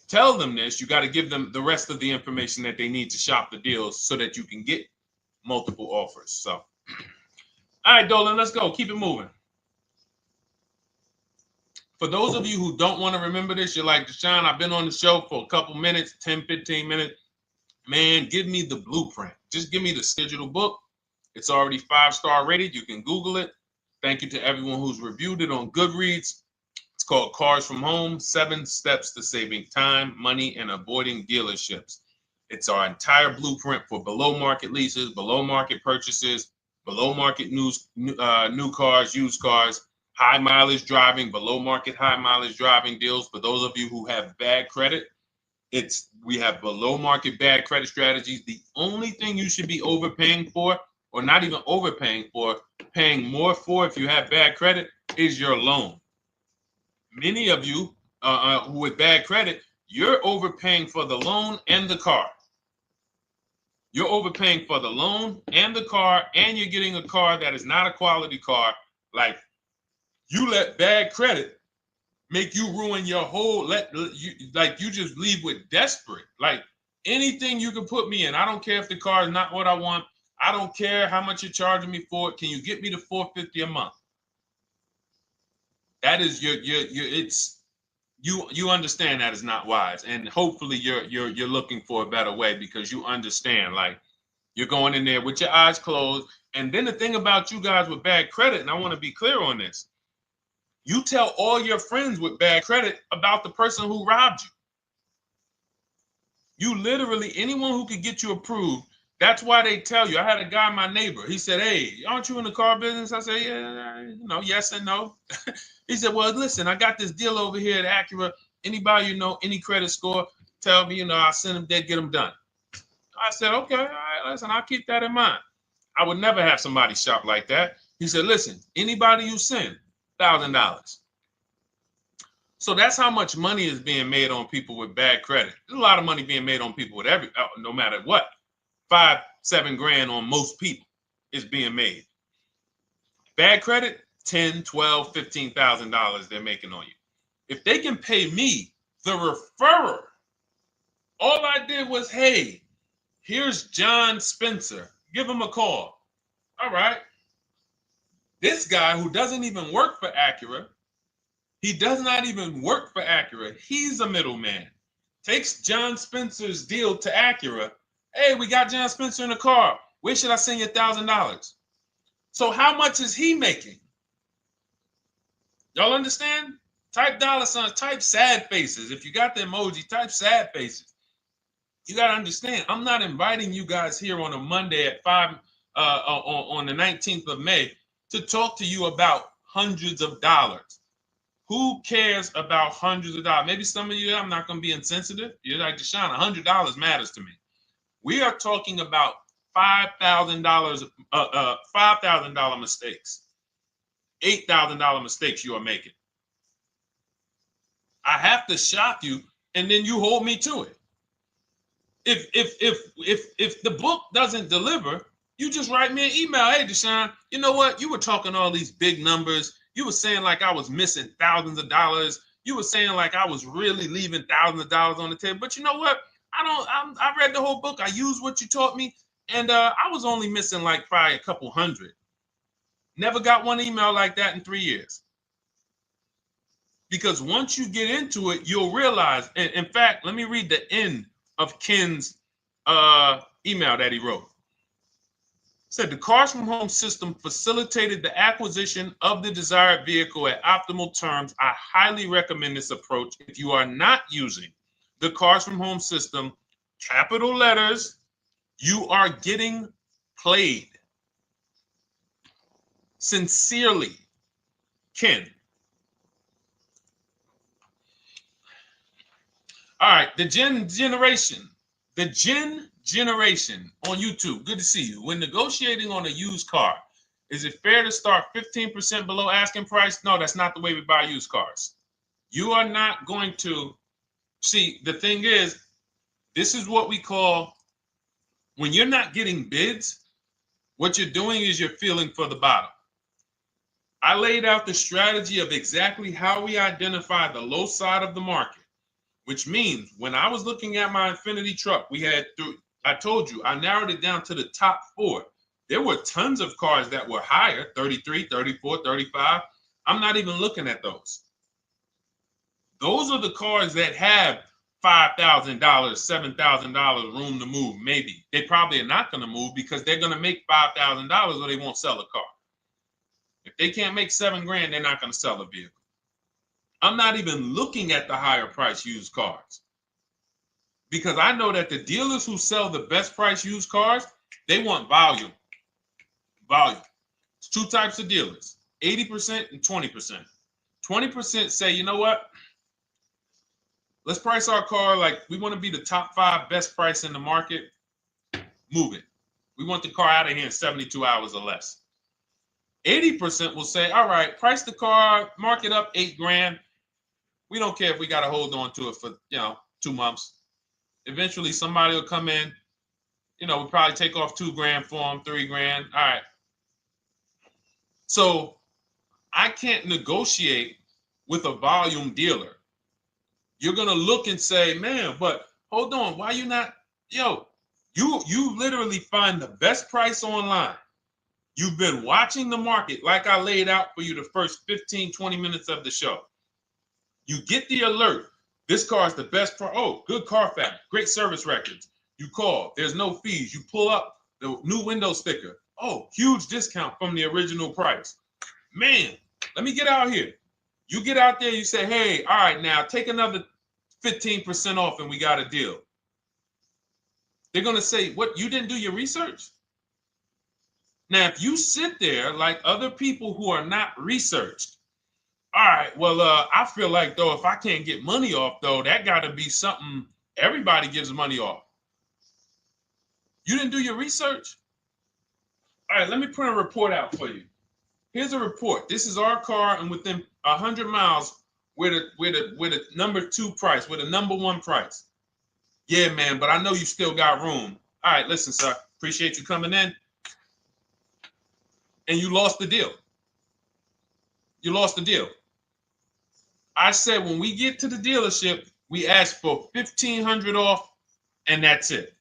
[SPEAKER 1] tell them this. You got to give them the rest of the information that they need to shop the deals so that you can get multiple offers. So, all right, Dolan, let's go. Keep it moving. For those of you who don't want to remember this, you're like, Deshone, I've been on the show for a couple minutes, 10, 15 minutes. Man, give me the blueprint. Just give me the digital book. It's already 5-star rated. You can Google it. Thank you to everyone who's reviewed it on Goodreads. It's called Cars from Home, 7 Steps to Saving Time, Money, and Avoiding Dealerships. It's our entire blueprint for below market leases, below market purchases, below market new cars, used cars, high mileage driving, below market high mileage driving deals. For those of you who have bad credit, we have below market bad credit strategies. The only thing you should be overpaying for, or not even overpaying for, paying more for if you have bad credit, is your loan. Many of you with bad credit, you're overpaying for the loan and the car. You're overpaying for the loan and the car, and you're getting a car that is not a quality car. Like, you let bad credit make you ruin your whole, you just leave with desperate. Like, anything you can put me in. I don't care if the car is not what I want. I don't care how much you're charging me for it. Can you get me to $450 a month? That is you understand that is not wise. And hopefully you're looking for a better way, because you understand, like, you're going in there with your eyes closed. And then the thing about you guys with bad credit, and I want to be clear on this, you tell all your friends with bad credit about the person who robbed you. You literally, anyone who could get you approved, that's why they tell you. I had a guy, my neighbor, he said, hey, aren't you in the car business? I said, yeah, yes and no. He said, well, listen, I got this deal over here at Acura. Anybody any credit score, tell me, I'll send them, they'd get them done. I said, okay, all right, listen, I'll keep that in mind. I would never have somebody shop like that. He said, listen, anybody you send, $1,000. So that's how much money is being made on people with bad credit. There's a lot of money being made on people with no matter what. 5-7 grand on most people is being made. Bad credit, $10,000, $12,000, $15,000 they're making on you. If they can pay me, the referrer, all I did was, hey, here's John Spencer. Give him a call. All right. This guy who doesn't even work for Acura, he does not even work for Acura. He's a middleman. Takes John Spencer's deal to Acura. Hey, we got John Spencer in the car. Where should I send you $1,000? So how much is he making? Y'all understand? Type $signs, type sad faces. If you got the emoji, type sad faces. You got to understand, I'm not inviting you guys here on a Monday at 5 on the 19th of May to talk to you about hundreds of dollars. Who cares about hundreds of dollars? Maybe some of you, I'm not going to be insensitive. You're like, Deshone, $100 matters to me. We are talking about $5,000 mistakes, $8,000 mistakes you are making. I have to shock you, and then you hold me to it. If the book doesn't deliver, you just write me an email. Hey, Deshone, you know what? You were talking all these big numbers. You were saying like I was missing thousands of dollars. You were saying like I was really leaving thousands of dollars on the table. But you know what? I read the whole book. I used what you taught me. And I was only missing like probably a couple hundred. Never got one email like that in 3 years. Because once you get into it, you'll realize. In fact, let me read the end of Ken's email that he wrote. Said the Cars from Home system facilitated the acquisition of the desired vehicle at optimal terms. I highly recommend this approach. If you are not using the Cars from Home system, capital letters, you are getting played. Sincerely, Ken. All right, the Gen Generation on YouTube. Good to see you. When negotiating on a used car, is it fair to start 15% below asking price? No, that's not the way we buy used cars. You are not going to see. The thing is, this is what we call, when you're not getting bids, what you're doing is you're feeling for the bottom. I laid out the strategy of exactly how we identify the low side of the market, which means when I was looking at my Infinity truck, I told you, I narrowed it down to the top 4. There were tons of cars that were higher, 33, 34, 35. I'm not even looking at those. Those are the cars that have $5,000, $7,000 room to move. Maybe they probably are not going to move because they're going to make $5,000 or they won't sell a car. If they can't make $7,000, they're not going to sell a vehicle. I'm not even looking at the higher price used cars because I know that the dealers who sell the best price used cars, they want volume. Volume. It's 2 types of dealers, 80% and 20%. 20% say, you know what? Let's price our car like we want to be the top 5 best price in the market. Move it. We want the car out of here in 72 hours or less. 80% will say, all right, price the car, mark it up $8,000. We don't care if we got to hold on to it for, 2 months. Eventually somebody will come in, we'll probably take off $2,000 for them, $3,000. All right. So I can't negotiate with a volume dealer. You're going to look and say, man, but hold on, why you not, you literally find the best price online. You've been watching the market like I laid out for you the first 15, 20 minutes of the show. You get the alert. This car is the best price. Oh, good Carfax, great service records. You call, there's no fees. You pull up the new window sticker. Oh, huge discount from the original price. Man, let me get out here. You get out there, you say, hey, all right, now take another 15% off and we got a deal. They're going to say, what, you didn't do your research? Now, if you sit there like other people who are not researched, all right, well, I feel like, though, if I can't get money off, though, that got to be something everybody gives money off. You didn't do your research? All right, let me print a report out for you. Here's a report. This is our car, and within 100 miles, we're the number 2 price, we're the number 1 price. Yeah, man, but I know you still got room. All right, listen, sir, appreciate you coming in. And you lost the deal. You lost the deal. I said when we get to the dealership, we ask for $1,500 off, and that's it.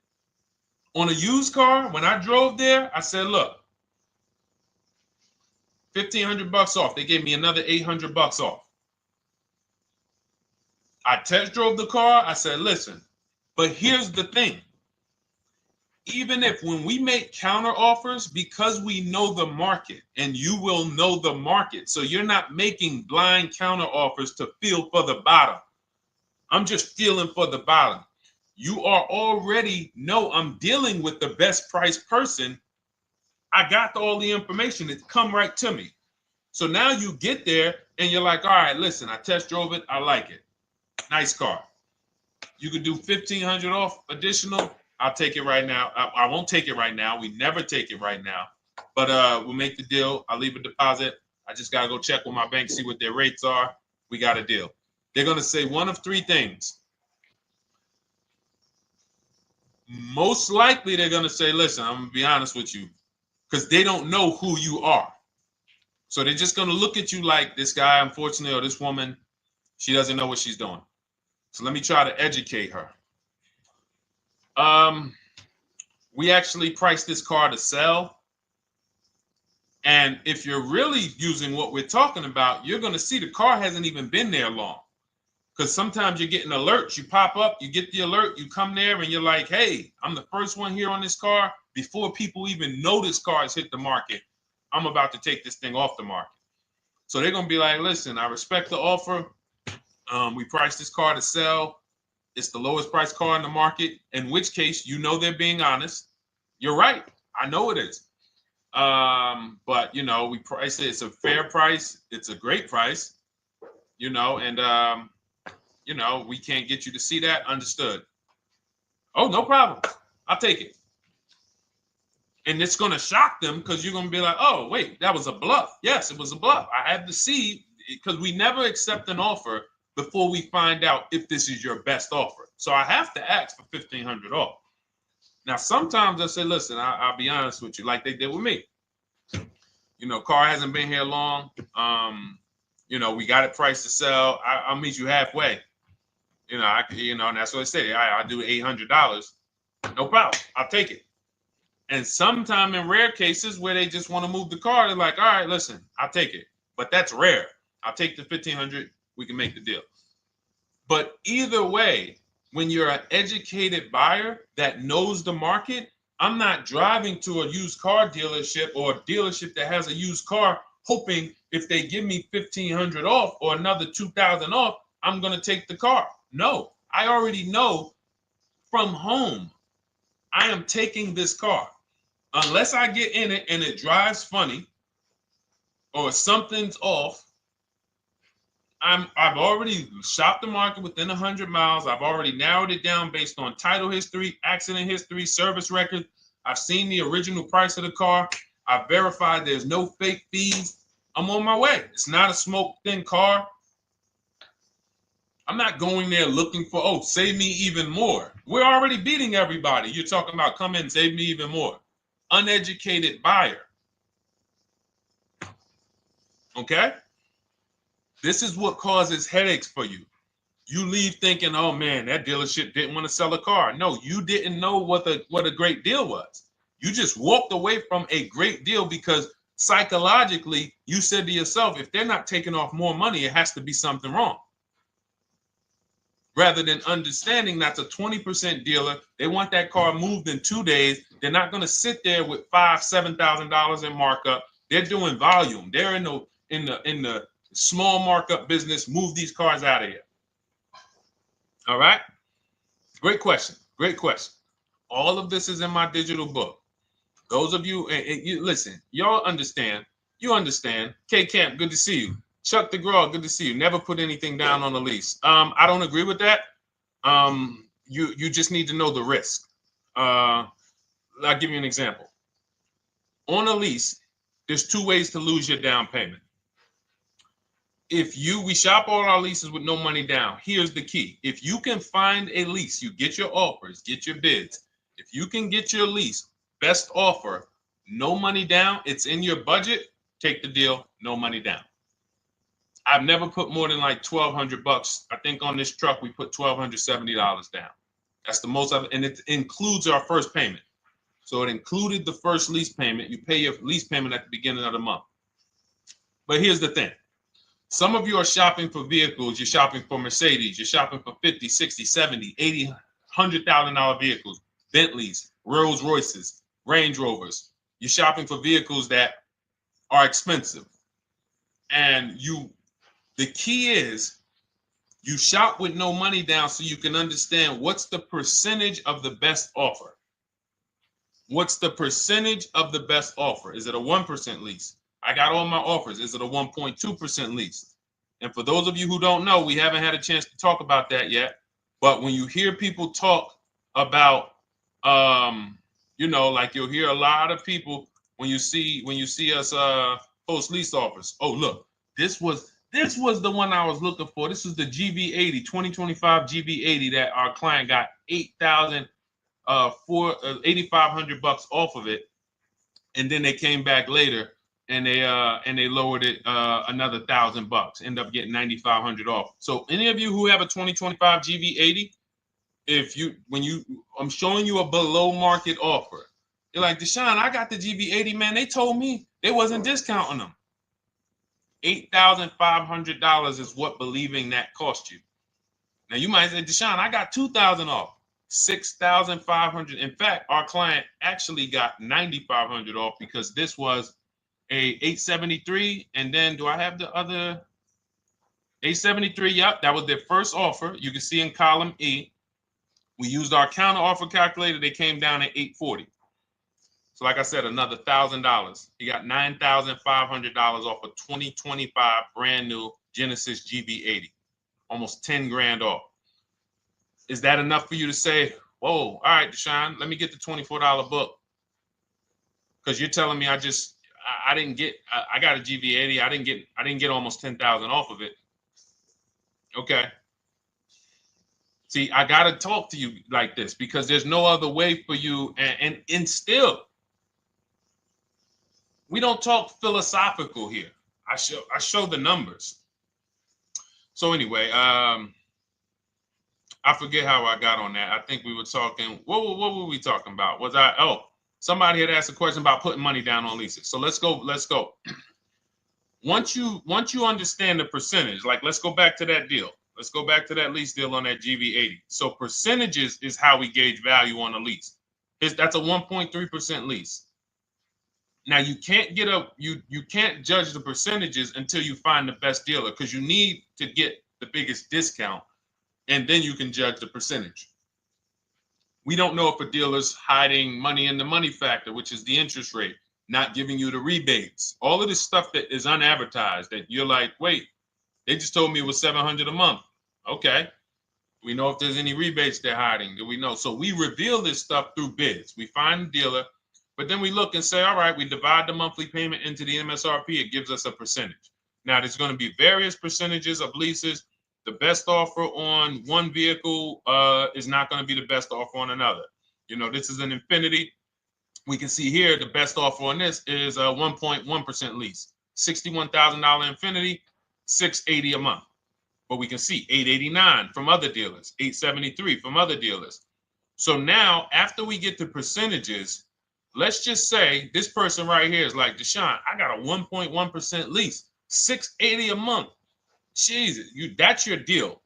[SPEAKER 1] On a used car, when I drove there, I said, look, $1,500 off. They gave me another $800 off. I test drove the car. I said, listen, but here's the thing. Even if when we make counter offers, because we know the market, and you will know the market, so you're not making blind counter offers to feel for the bottom. I'm just feeling for the bottom. You are already know I'm dealing with the best price person. I got all the information. It's come right to me. So now you get there and you're like, all right, listen, I test drove it. I like it. Nice car. You could do $1,500 off additional. I'll take it right now. I won't take it right now. We never take it right now. But we'll make the deal. I'll leave a deposit. I just got to go check with my bank, see what their rates are. We got a deal. They're going to say one of 3 things. Most likely, they're going to say, listen, I'm going to be honest with you, because they don't know who you are. So they're just going to look at you like this guy, unfortunately, or this woman, she doesn't know what she's doing. So let me try to educate her. We actually priced this car to sell. And if you're really using what we're talking about, you're going to see the car hasn't even been there long. Because sometimes you're getting alerts. You pop up, you get the alert, you come there and you're like, hey, I'm the first one here on this car. Before people even know this car has hit the market, I'm about to take this thing off the market. So they're going to be like, listen, I respect the offer. We priced this car to sell. It's the lowest price car in the market, in which case, they're being honest. You're right. I know it is. But, we price it. It's a fair price. It's a great price, and, you know, we can't get you to see that. Understood. Oh, no problem. I'll take it. And it's going to shock them because you're going to be like, oh, wait, that was a bluff. Yes, it was a bluff. I had to see, because we never accept an offer before we find out if this is your best offer. So I have to ask for $1,500 off. Now, sometimes I say, listen, I'll be honest with you, like they did with me. You know, car hasn't been here long. You know, we got it priced to sell. I'll meet you halfway. You know, and that's what I say. I do $800. No problem. I'll take it. And sometime in rare cases where they just want to move the car, they're like, all right, listen, I'll take it. But that's rare. I'll take the $1,500. We can make the deal. But either way, when you're an educated buyer that knows the market, I'm not driving to a used car dealership or a dealership that has a used car hoping if they give me $1,500 off or another $2,000 off, I'm going to take the car. No, I already know from home I am taking this car. Unless I get in it and it drives funny or something's off, I've already shopped the market within 100 miles. I've already narrowed it down based on title history, accident history, service record. I've seen the original price of the car. I've verified there's no fake fees. I'm on my way. It's not a smoke thin car. I'm not going there looking for, oh, save me even more. We're already beating everybody. You're talking about come in, save me even more. Uneducated buyer. Okay? This is what causes headaches for you. You leave thinking, oh man, that dealership didn't want to sell a car. No, you didn't know what a great deal was. You just walked away from a great deal because psychologically you said to yourself, if they're not taking off more money, it has to be something wrong. Rather than understanding that's a 20% dealer, they want that car moved in 2 days. They're not going to sit there with $5,000, $7,000 in markup. They're doing volume. They're in the small markup business. Move these cars out of here. All right. Great question. Great question. All of this is in my digital book. Those of you, and you listen, y'all understand. You understand. K Camp, good to see you. Chuck DeGraw, good to see you. Never put anything down on a lease. I don't agree with that. You just need to know the risk. I'll give you an example. On a lease, there's 2 ways to lose your down payment. We shop all our leases with no money down. Here's the key. If you can find a lease, you get your offers, get your bids. If you can get your lease, best offer, no money down, it's in your budget, take the deal, no money down. I've never put more than like $1,200. I think on this truck, we put $1,270 down. That's the most and it includes our first payment. So it included the first lease payment. You pay your lease payment at the beginning of the month. But here's the thing. Some of you are shopping for vehicles. You're shopping for Mercedes. You're shopping for 50, 60, 70, 80, $100,000 vehicles, Bentleys, Rolls Royces, Range Rovers. You're shopping for vehicles that are expensive. And the key is you shop with no money down so you can understand what's the percentage of the best offer. What's the percentage of the best offer? Is it a 1% lease? I got all my offers. Is it a 1.2% lease? And for those of you who don't know, we haven't had a chance to talk about that yet. But when you hear people talk about, like you'll hear a lot of people when you see us post lease offers. Oh, look, this was the one I was looking for. This is the GV80, 2025 GV80 that our client got $8,500 off of it, and then they came back later and they lowered it another $1,000. End up getting $9,500 off. So any of you who have a 2025 GV80, I'm showing you a below market offer. You're like, Deshone, I got the GV80, man. They told me they wasn't discounting them. $8,500 is what believing that cost you. Now you might say, Deshone, I got $2,000 off. $6,500. In fact, our client actually got $9,500 off because this was a 873. And then do I have the other 873? Yep, that was their first offer. You can see in column E. We used our counter offer calculator. They came down at 840. So like I said, another $1,000. He got $9,500 off a 2025 brand new Genesis GV80. almost 10 grand off. Is that enough for you to say, whoa, all right, Deshone, let me get the $24 book? Because you're telling me I didn't get, I got a GV80. I didn't get almost 10,000 off of it. Okay. See, I got to talk to you like this because there's no other way for you. And still, we don't talk philosophical here. I show the numbers. So anyway, I forget how I got on that. I think we were talking, what were we talking about? Somebody had asked a question about putting money down on leases. So let's go. Once you understand the percentage, like let's go back to that deal. Let's go back to that lease deal on that GV80. So percentages is how we gauge value on a lease. That's a 1.3% lease. Now you can't you can't judge the percentages until you find the best dealer, because you need to get the biggest discount, and then you can judge the percentage. We don't know if a dealer's hiding money in the money factor, which is the interest rate, not giving you the rebates, all of this stuff that is unadvertised that you're like, wait, they just told me it was $700 a month. Okay. We know if there's any rebates they're hiding. Do we know? So we reveal this stuff through bids. We find the dealer, but then we look and say, all right, we divide the monthly payment into the MSRP. It gives us a percentage. Now, there's going to be various percentages of leases. The best offer on one vehicle is not going to be the best offer on another. You know, this is an Infinity. We can see here the best offer on this is a 1.1% lease. $61,000 Infinity, $680 a month. But we can see $889 from other dealers, $873 from other dealers. So now, after we get the percentages, let's just say this person right here is like, Deshone, I got a 1.1% lease, $680 a month. Jesus, that's your deal.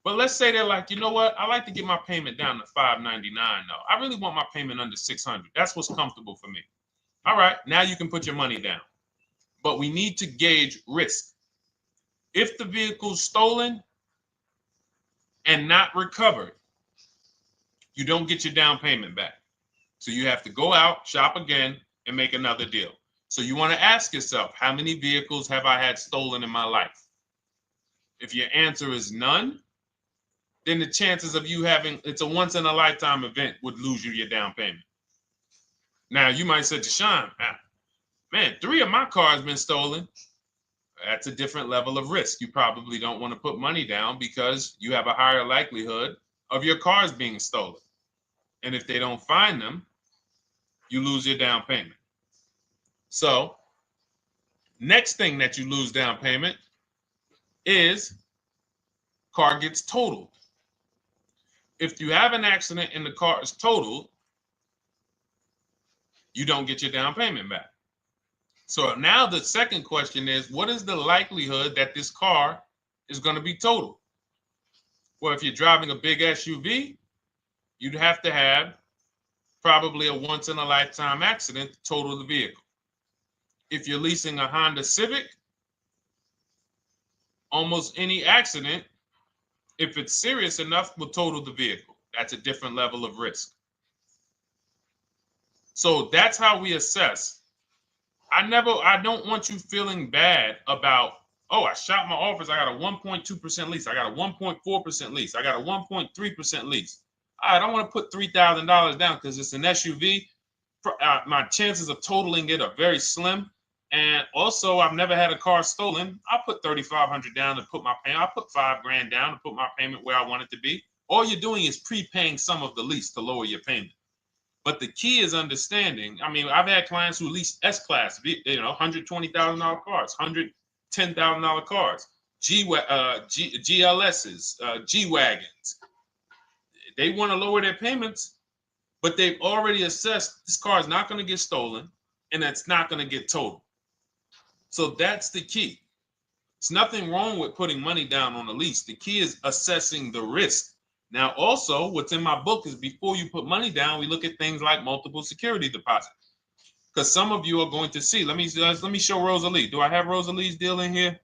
[SPEAKER 1] But let's say they're like, you know what? I like to get my payment down to $599 though. I really want my payment under $600. That's what's comfortable for me. All right, now you can put your money down. But we need to gauge risk. If the vehicle's stolen and not recovered, you don't get your down payment back. So you have to go out, shop again, and make another deal. So you want to ask yourself, how many vehicles have I had stolen in my life? If your answer is none, then the chances of you having, it's a once in a lifetime event, would lose you your down payment. Now you might say, Deshone, man, 3 of my cars been stolen. That's a different level of risk. You probably don't want to put money down because you have a higher likelihood of your cars being stolen. And if they don't find them, you lose your down payment. So next thing that you lose down payment is car gets totaled. If you have an accident and the car is totaled, you don't get your down payment back. So now the second question is, what is the likelihood that this car is going to be totaled? Well, if you're driving a big SUV, you'd have to have probably a once in a lifetime accident to total the vehicle. If you're leasing a Honda Civic, almost any accident, if it's serious enough, will total the vehicle. That's a different level of risk. So that's how we assess. I don't want you feeling bad about, oh, I shot my offers. I got a 1.2% lease. I got a 1.4% lease. I got a 1.3% lease. I don't want to put $3,000 down because it's an SUV. My chances of totaling it are very slim. And also, I've never had a car stolen. I put $3,500 down to put my payment. I put $5,000 down to put my payment where I want it to be. All you're doing is prepaying some of the lease to lower your payment. But the key is understanding. I mean, I've had clients who lease S-Class, $120,000 cars, $110,000 cars, GLSs, G-Wagons. They want to lower their payments, but they've already assessed this car is not going to get stolen and it's not going to get totaled. So that's the key. There's nothing wrong with putting money down on a lease. The key is assessing the risk. Now, also, what's in my book is before you put money down, we look at things like multiple security deposits. Because some of you are going to see, let me show Rosalie. Do I have Rosalie's deal in here?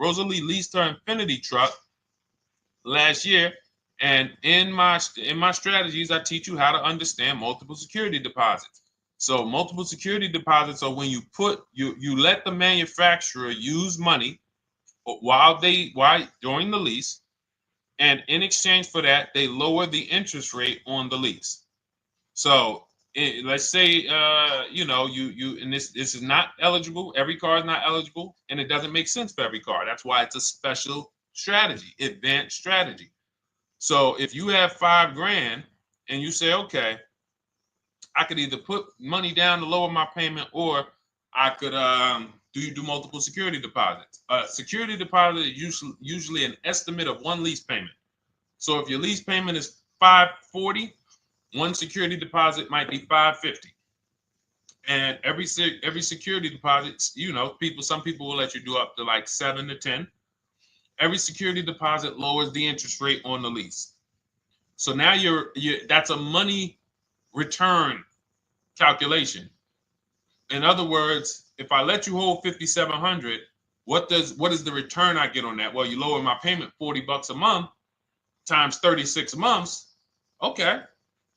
[SPEAKER 1] Rosalie leased her Infinity truck last year. And in my strategies, I teach you how to understand multiple security deposits. So multiple security deposits are when you let the manufacturer use money during the lease And in exchange for that, they lower the interest rate on the lease. So let's say you and this is not eligible. Every car is not eligible, and it doesn't make sense for every car. That's why it's a special strategy, advanced strategy. So if you have $5,000 and you say, okay, I could either put money down to lower my payment, or I could do multiple security deposits. Security deposit is usually an estimate of one lease payment. So if your lease payment is $540, one security deposit might be $550. And every security deposit, some people will let you do up to like 7 to 10. Every security deposit lowers the interest rate on the lease. So now that's a money return calculation. In other words, if I let you hold $5,700, what is the return I get on that? Well, you lower my payment $40 a month times 36 months. Okay,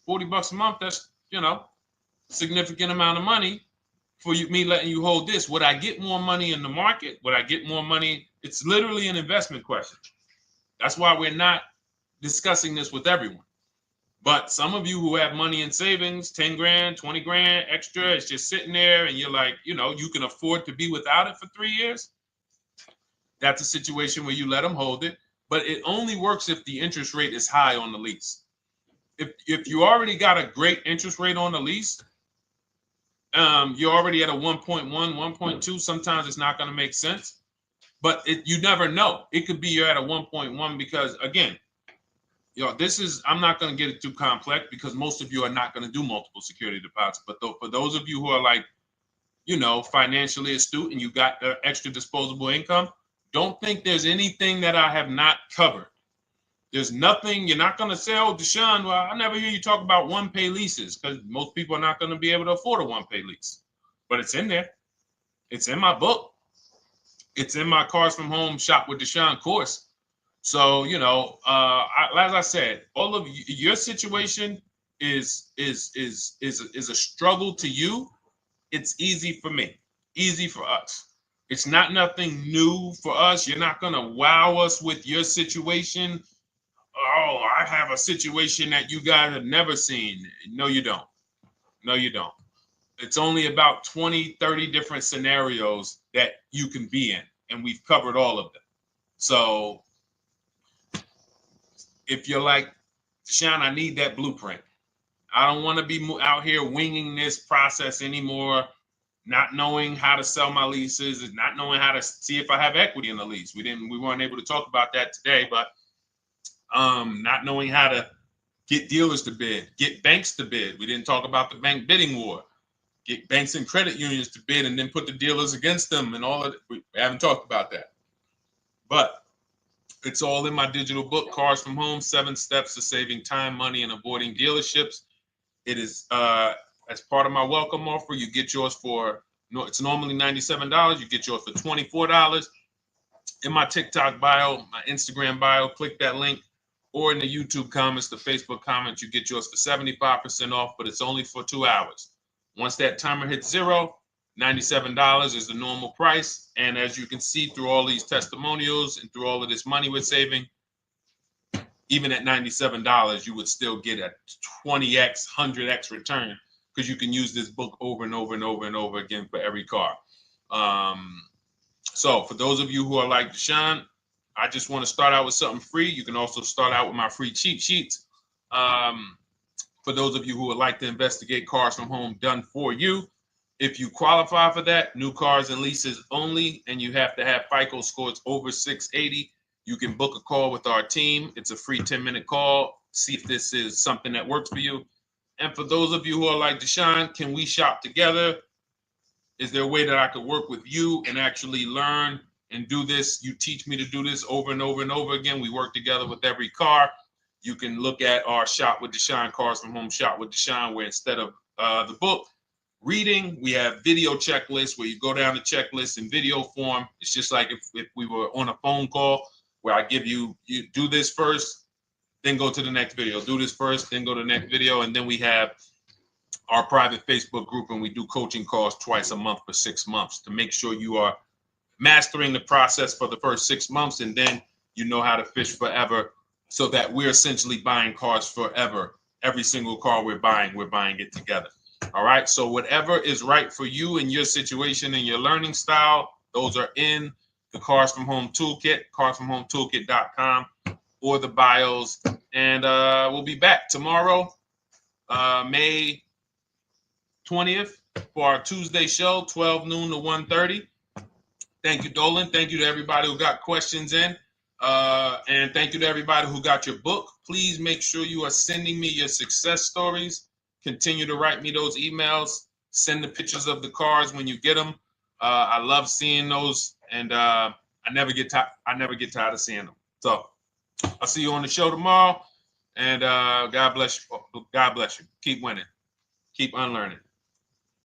[SPEAKER 1] $40 a month. That's significant amount of money for me letting you hold this. Would I get more money in the market? Would I get more money? It's literally an investment question. That's why we're not discussing this with everyone. But some of you who have money in savings, 10 grand, 20 grand extra, it's just sitting there, and you're like, you can afford to be without it for 3 years. That's a situation where you let them hold it, but it only works if the interest rate is high on the lease. If you already got a great interest rate on the lease, you're already at a 1.1, 1.2. Sometimes it's not going to make sense, but you never know. It could be you're at a 1.1 because, again, I'm not going to get it too complex because most of you are not going to do multiple security deposits. But for those of you who are like, financially astute and you got the extra disposable income, don't think there's anything that I have not covered. There's nothing. You're not going to say, oh, Deshone, well, I never hear you talk about one-pay leases, because most people are not going to be able to afford a one-pay lease. But it's in there. It's in my book. It's in my Cars from Home Shop with Deshone course. So, as I said, all of your situation is a struggle to you. It's easy for me, easy for us. It's nothing new for us. You're not going to wow us with your situation. Oh, I have a situation that you guys have never seen. No, you don't. No, you don't. It's only about 20, 30 different scenarios that you can be in, and we've covered all of them. So if you're like, Deshone, I need that blueprint. I don't want to be out here winging this process anymore, not knowing how to sell my leases, and not knowing how to see if I have equity in the lease. We weren't able to talk about that today, but not knowing how to get dealers to bid, get banks to bid. We didn't talk about the bank bidding war. Get banks and credit unions to bid and then put the dealers against them and all of it. We haven't talked about that. But it's all in my digital book, Cars from Home, 7 Steps to Saving Time, Money, and Avoiding Dealerships. It is as part of my welcome offer. You get yours it's normally $97. You get yours for $24. In my TikTok bio, my Instagram bio, click that link, or in the YouTube comments, the Facebook comments, you get yours for 75% off, but it's only for 2 hours. Once that timer hits 0, $97 is the normal price. And as you can see through all these testimonials and through all of this money we're saving, even at $97, you would still get a 20x, 100x return, because you can use this book over and over and over and over again for every car. So for those of you who are like, Deshone, I just want to start out with something free, you can also start out with my free cheat sheets. For those of you who would like to investigate Cars from Home done for you, if you qualify for that, new cars and leases only, and you have to have FICO scores over 680, you can book a call with our team. It's a free 10-minute call. See if this is something that works for you. And for those of you who are like, Deshone, can we shop together? Is there a way that I could work with you and actually learn and do this? You teach me to do this over and over and over again. We work together with every car. You can look at our Shop with Deshone, Cars from Home Shop with Deshone, where instead of the book reading, we have video checklists where you go down the checklist in video form. It's just like if we were on a phone call, where I give you do this first, then go to the next video. Do this first, then go to the next video. And then we have our private Facebook group, and we do coaching calls twice a month for 6 months to make sure you are mastering the process for the first 6 months, and then you know how to fish forever so that we're essentially buying cars forever. Every single car we're buying it together. All right. So whatever is right for you and your situation and your learning style, those are in the Cars from Home Toolkit, carsfromhometoolkit.com, or the bios. And we'll be back tomorrow, May 20th, for our Tuesday show, 12 noon to 1:30. Thank you, Dolan. Thank you to everybody who got questions in. And thank you to everybody who got your book. Please make sure you are sending me your success stories. Continue to write me those emails. Send the pictures of the cars when you get them. I love seeing those, and I never get tired of seeing them. So I'll see you on the show tomorrow. And God bless you. God bless you. Keep winning. Keep unlearning.